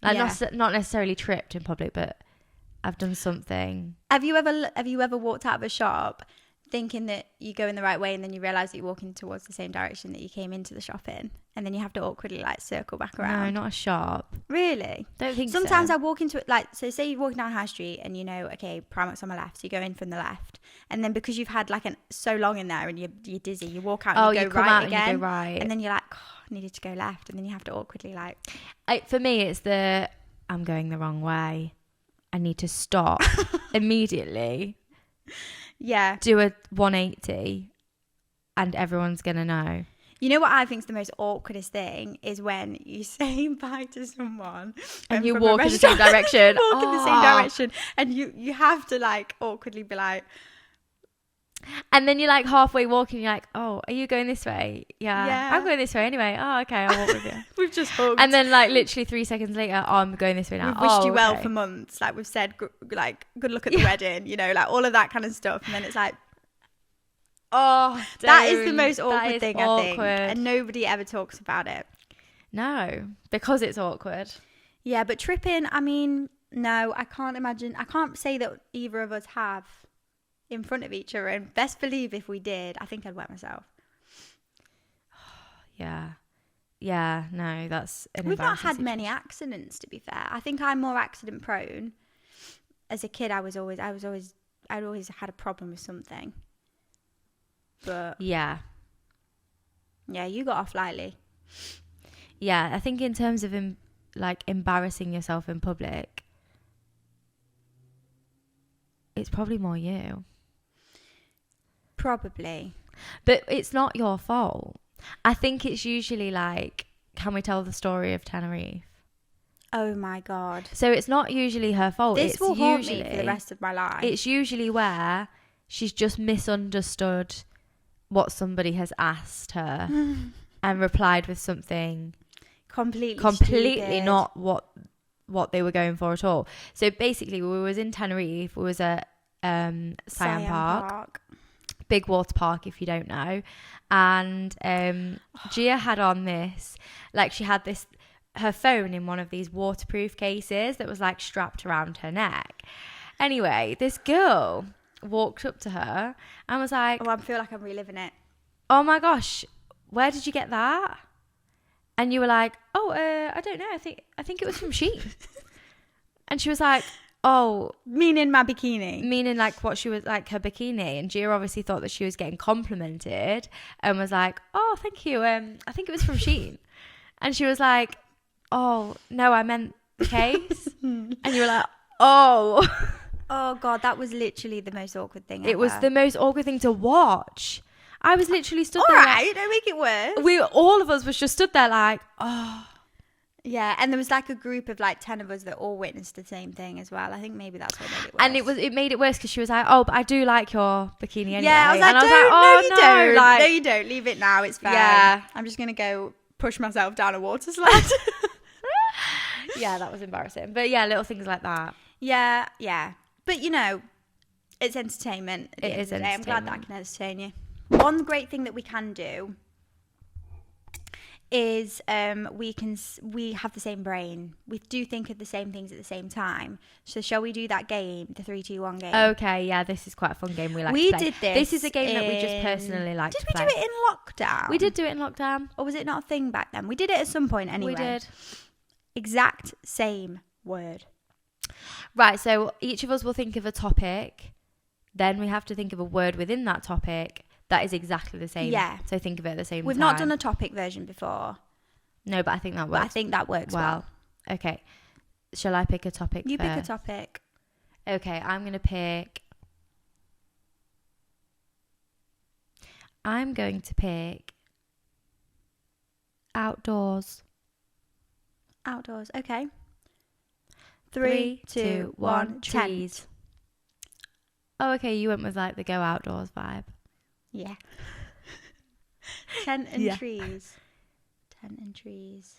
Like not necessarily tripped in public, but I've done something. Have you ever walked out of a shop thinking that you go in the right way, and then you realise that you're walking towards the same direction that you came into the shop in, and then you have to awkwardly like circle back around? No, not a shop. Really? Don't think Sometimes so. I walk into it, like, so say you're walking down High Street and you know, okay, Primark's on my left, so you go in from the left, and then because you've had like so long in there and you're dizzy, you walk out and you go right again, and you go right, and then you're like, oh, I needed to go left, and then you have to awkwardly like... For me, it's I'm going the wrong way. I need to stop immediately. Yeah. Do a 180 and everyone's going to know. You know what I think is the most awkwardest thing is when you say bye to someone and you walk in the same direction. In the same direction, and you have to like awkwardly be like... And then you're like halfway walking, you're like, oh, are you going this way? Yeah. I'm going this way anyway. Oh, okay, I'll walk with you. We've just hugged. And then like literally 3 seconds later, oh, I'm going this way now. We've wished you well for months. Like we've said, like, good luck at the wedding, you know, like all of that kind of stuff. And then it's like, oh, that is the most awkward thing, I think. And nobody ever talks about it. No, because it's awkward. Yeah, but tripping, I mean, no, I can't imagine. I can't say that either of us have in front of each other, and best believe if we did, I think I'd wet myself. Yeah, no, that's an we've not had situation. many accidents, to be fair. I think I'm more accident prone. As a kid, I'd always had a problem with something, but yeah, you got off lightly. Yeah, I think in terms of like embarrassing yourself in public, it's probably more you. Probably. But it's not your fault. I think it's usually like, can we tell the story of Tenerife? Oh my God. So it's not usually her fault. This will haunt me for the rest of my life. It's usually where she's just misunderstood what somebody has asked her and replied with something completely stupid. Not what they were going for at all. So basically we was in Tenerife. We was at Siam Park. Big water park, if you don't know. And Gia had on this, like she had her phone in one of these waterproof cases that was like strapped around her neck. Anyway, this girl walked up to her and was like, oh, I feel like I'm reliving it. Oh my gosh, where did you get that? And you were like, oh, I don't know. I think it was from Shein. And she was like, oh, meaning my bikini, meaning like what she was like, her bikini. And Gia obviously thought that she was getting complimented and was like, oh, thank you, I think it was from Shein. And she was like, oh no, I meant the case. And you were like, oh God, that was literally the most awkward thing ever. It was the most awkward thing to watch. I was literally stood there. All right, don't make it worse. All of us was just stood there like, oh. Yeah, and there was like a group of like 10 of us that all witnessed the same thing as well. I think maybe that's what made it worse. And it made it worse because she was like, "Oh, but I do like your bikini anyway." Yeah, I was like, "No, like, no, you don't. Leave it now. It's fine. Yeah, I'm just gonna go push myself down a water slide." Yeah, that was embarrassing. But yeah, little things like that. Yeah. But you know, it's entertainment. It is entertainment. I'm glad that I can entertain you. One great thing that we can do is we have the same brain. We do think of the same things at the same time. So shall we do that game, the 3, 2, 1 game? Okay, yeah, this is quite a fun game we like to play. Did this. This is a game that we just personally like to play. Did we do it in lockdown? We did do it in lockdown. Or was it not a thing back then? We did it at some point anyway. We did. Exact same word. Right, so each of us will think of a topic. Then we have to think of a word within that topic that is exactly the same. Yeah. So think of it at the same time. We've not done a topic version before. No, but I think that works. But I think that works well. Okay. Shall I pick a topic You first? pick a topic. Okay, I'm going to pick outdoors. Outdoors. Okay. 3, 2, 1. Trees. Tent. Oh, okay. You went with like the go outdoors vibe. Yeah. Tent and trees. Tent and trees.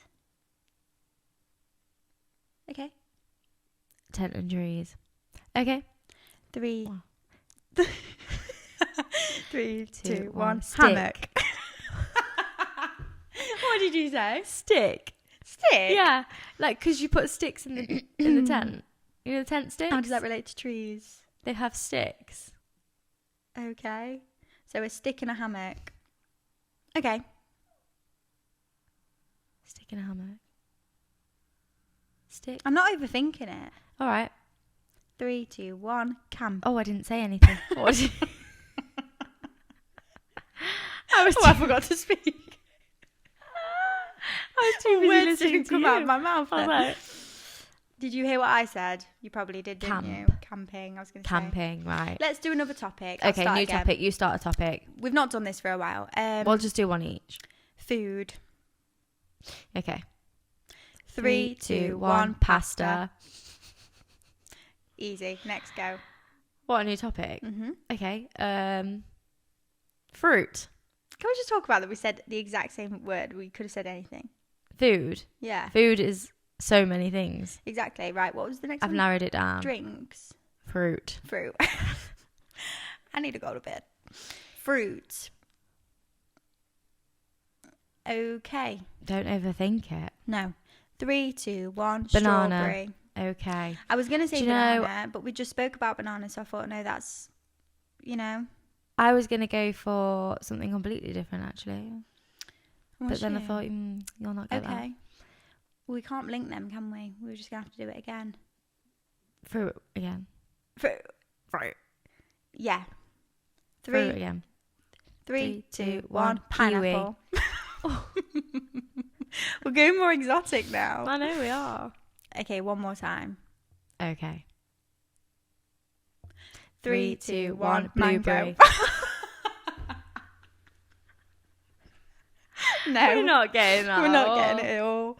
Okay. Tent and trees. Okay. 3. 3, 2, 1. Stick. Hammock. What did you say? Stick. Stick? Yeah. Like, because you put sticks in the tent. You know the tent sticks? How does that relate to trees? They have sticks. Okay. So a stick and a hammock. Okay. Stick in a hammock. Stick. I'm not overthinking it. All right. 3, 2, 1. Camp. Oh, I didn't say anything. What did you... I forgot to speak. I was too busy Words listening didn't to come you. out of my mouth. I was like, did you hear what I said? You probably did, didn't you? Camping. I was going to say. camping, right. Let's do another topic. I'll Okay, start new again. topic. You start a topic. We've not done this for a while. We'll just do one each. Food. Okay. 3, 2, 1. Pasta. Easy. Next, go. What, a new topic? Mm-hmm. Okay. Fruit. Can we just talk about that? We said the exact same word. We could have said anything. Food. Yeah. Food is so many things. Exactly. Right. What was the next I've one? narrowed it down. Drinks. Fruit. I need to go to bed. Fruit. Okay. Don't overthink it. No. 3, 2, 1. Banana. Strawberry. Okay. I was going to say Do you banana, but we just spoke about banana, so I thought, no, that's, I was going to go for something completely different, actually. What's But then I you? thought, you'll not get that. Okay. Well, we can't link them, can we? We're just going to have to do it again. Fruit again. Fruit. Yeah. Fruit 3, again. 3, 2, 2, 1. 1. Pineapple. We're going more exotic now. I know we are. Okay, one more time. Okay. 3, 2, 1. Blueberry. No. We're not getting that. We're not getting it at all.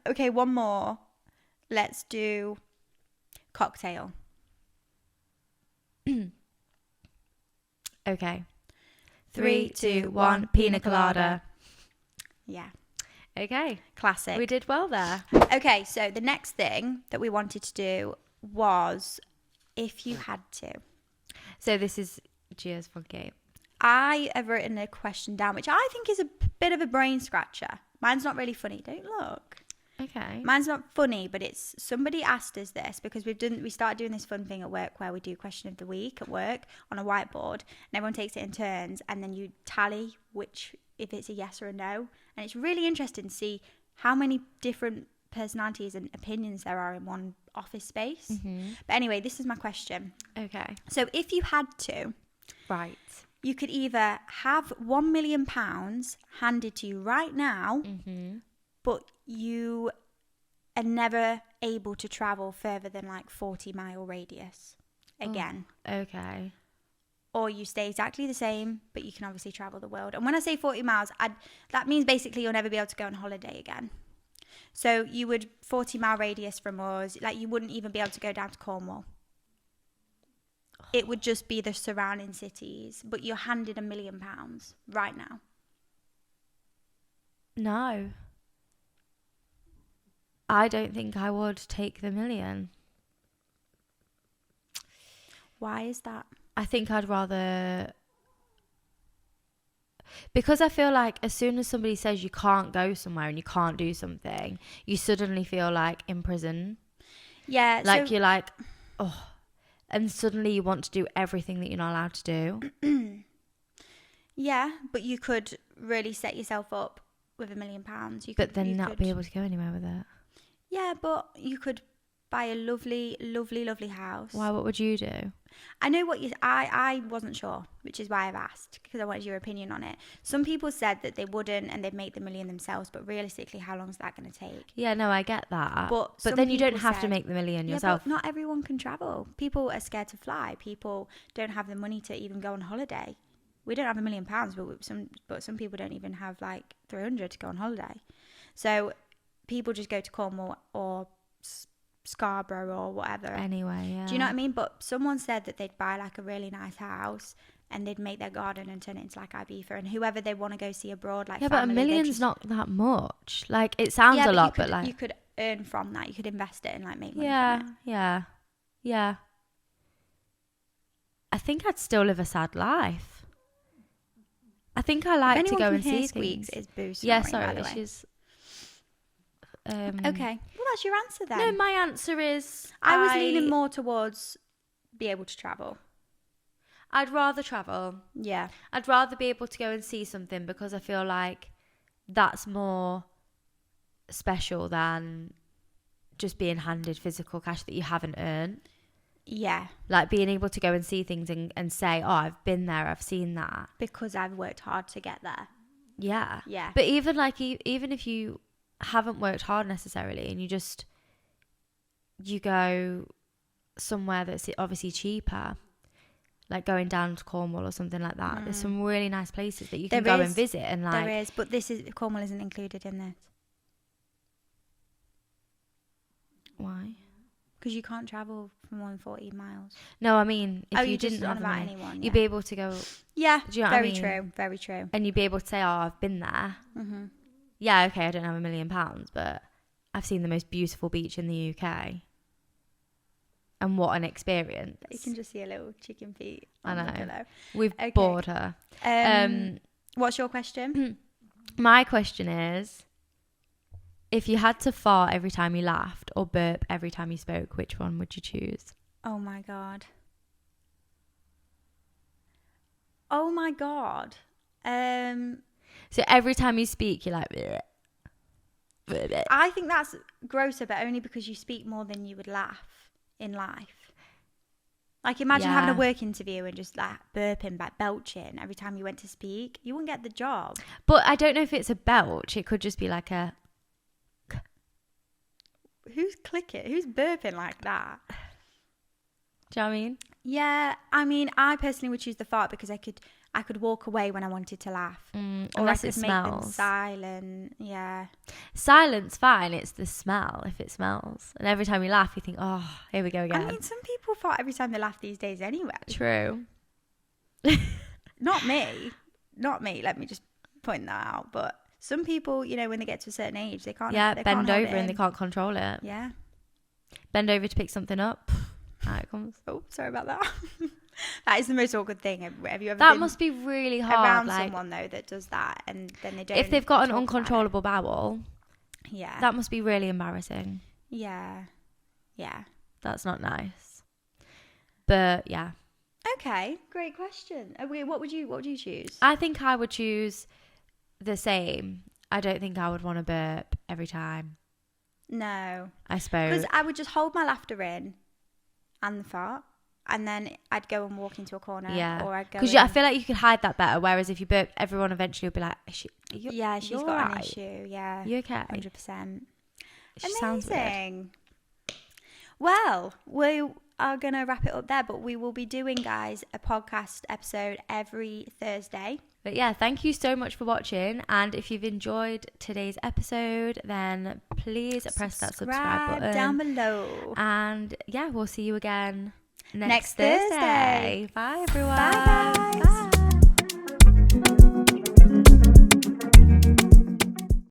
Okay, one more. Let's do cocktail. Okay. 3, 2, 1. Pina colada. Yeah. Okay. Classic. We did well there. Okay, so the next thing that we wanted to do was if you had to. So this is Gia's fun game. I have written a question down, which I think is a bit of a brain scratcher. Mine's not really funny. Don't look. Okay. Mine's not funny, but it's somebody asked us this because we started doing this fun thing at work where we do question of the week at work on a whiteboard, and everyone takes it in turns, and then you tally if it's a yes or a no, and it's really interesting to see how many different personalities and opinions there are in one office space. Mm-hmm. But anyway, this is my question. Okay. So if you had to, Right. you could either have £1 million handed to you right now, Mm-hmm. but you are never able to travel further than like 40-mile radius again. Oh, okay. Or you stay exactly the same, but you can obviously travel the world. And when I say 40 miles, that means basically you'll never be able to go on holiday again. So you would 40-mile radius from us, like you wouldn't even be able to go down to Cornwall. It would just be the surrounding cities, but you're handed £1 million right now. No. I don't think I would take the million. Why is that? I think I'd rather... Because I feel like as soon as somebody says you can't go somewhere and you can't do something, you suddenly feel like in prison. Yeah. Like you're like, oh, and suddenly you want to do everything that you're not allowed to do. Yeah, but you could really set yourself up with £1 million. But then not be able to go anywhere with it. Yeah, but you could buy a lovely, lovely, lovely house. Why? What would you do? I know what you... I wasn't sure, which is why I've asked, because I wanted your opinion on it. Some people said that they wouldn't and they'd make the million themselves, but realistically, how long is that going to take? Yeah, no, I get that. But then you don't have to make the million yourself. But not everyone can travel. People are scared to fly. People don't have the money to even go on holiday. We don't have £1 million, but some people don't even have like 300 to go on holiday. So people just go to Cornwall or Scarborough or whatever. Anyway, yeah. Do you know what I mean? But someone said that they'd buy like a really nice house and they'd make their garden and turn it into like Ibiza, and whoever they want to go see abroad, like yeah, family, but $1 million's not that much. Like it sounds a lot, but like you could earn from that. You could invest it and like make money. Yeah. I think I'd still live a sad life. I think I like to go and see things. Is Boo snoring, yeah, sorry, by the way. she's. Okay, well that's your answer then. No, my answer is I was leaning more towards be able to travel. I'd rather travel. Yeah, I'd rather be able to go and see something because I feel like that's more special than just being handed physical cash that you haven't earned. Yeah. Like being able to go and see things and say, oh, I've been there, I've seen that. Because I've worked hard to get there. Yeah. Yeah. But even if you haven't worked hard necessarily and you go somewhere that's obviously cheaper, like going down to Cornwall or something like that. There's some really nice places that you can go and visit. And like, there is, but Cornwall isn't included in this. Why? Because you can't travel for more than 40 miles. No, I mean, if you didn't have about money, anyone, you'd be able to go. Yeah, do you know very what I mean? Very true. And you'd be able to say, oh, I've been there. Mm-hmm. Yeah, okay, I don't have £1 million, but I've seen the most beautiful beach in the UK. And what an experience. You can just see a little chicken feet on the know. pillow. We've bored her. What's your question? My question is, if you had to fart every time you laughed or burp every time you spoke, which one would you choose? Oh my God. Oh my God. So every time you speak, you're like... Bleh, bleh, bleh. I think that's grosser, but only because you speak more than you would laugh in life. Like imagine having a work interview and just like burping, like belching every time you went to speak. You wouldn't get the job. But I don't know if it's a belch. It could just be like a... Who's clicking? Who's burping like that? Do you know what I mean? Yeah, I mean, I personally would choose the fart because I could walk away when I wanted to laugh. Or unless I could it make them smells. silent. Yeah. Silence, fine. It's the smell if it smells. And every time you laugh, you think, oh, here we go again. I mean, some people fart every time they laugh these days anyway. True. Not me. Let me just point that out. But some people, you know, when they get to a certain age, they can't. Yeah, they bend can't over and they can't control it. Yeah. Bend over to pick something up. Out it comes. Oh, sorry about that. That is the most awkward thing. Have you ever that been must be really hard around like, someone though that does that and then they don't? If they've got an uncontrollable bowel, yeah, that must be really embarrassing. Yeah. That's not nice. But yeah. Okay, great question. Okay, what would you choose? I think I would choose the same. I don't think I would want to burp every time. No, I suppose because I would just hold my laughter in and the fart. And then I'd go and walk into a corner. Yeah. Or I'd go. Because I feel like you could hide that better. Whereas if you burp, everyone eventually will be like, she's got an issue. Yeah. You okay? 100%. She sounds amazing. Well, we are going to wrap it up there. But we will be doing, guys, a podcast episode every Thursday. But yeah, thank you so much for watching. And if you've enjoyed today's episode, then please press that subscribe button down below. And yeah, we'll see you again next Thursday. Bye, everyone. Bye.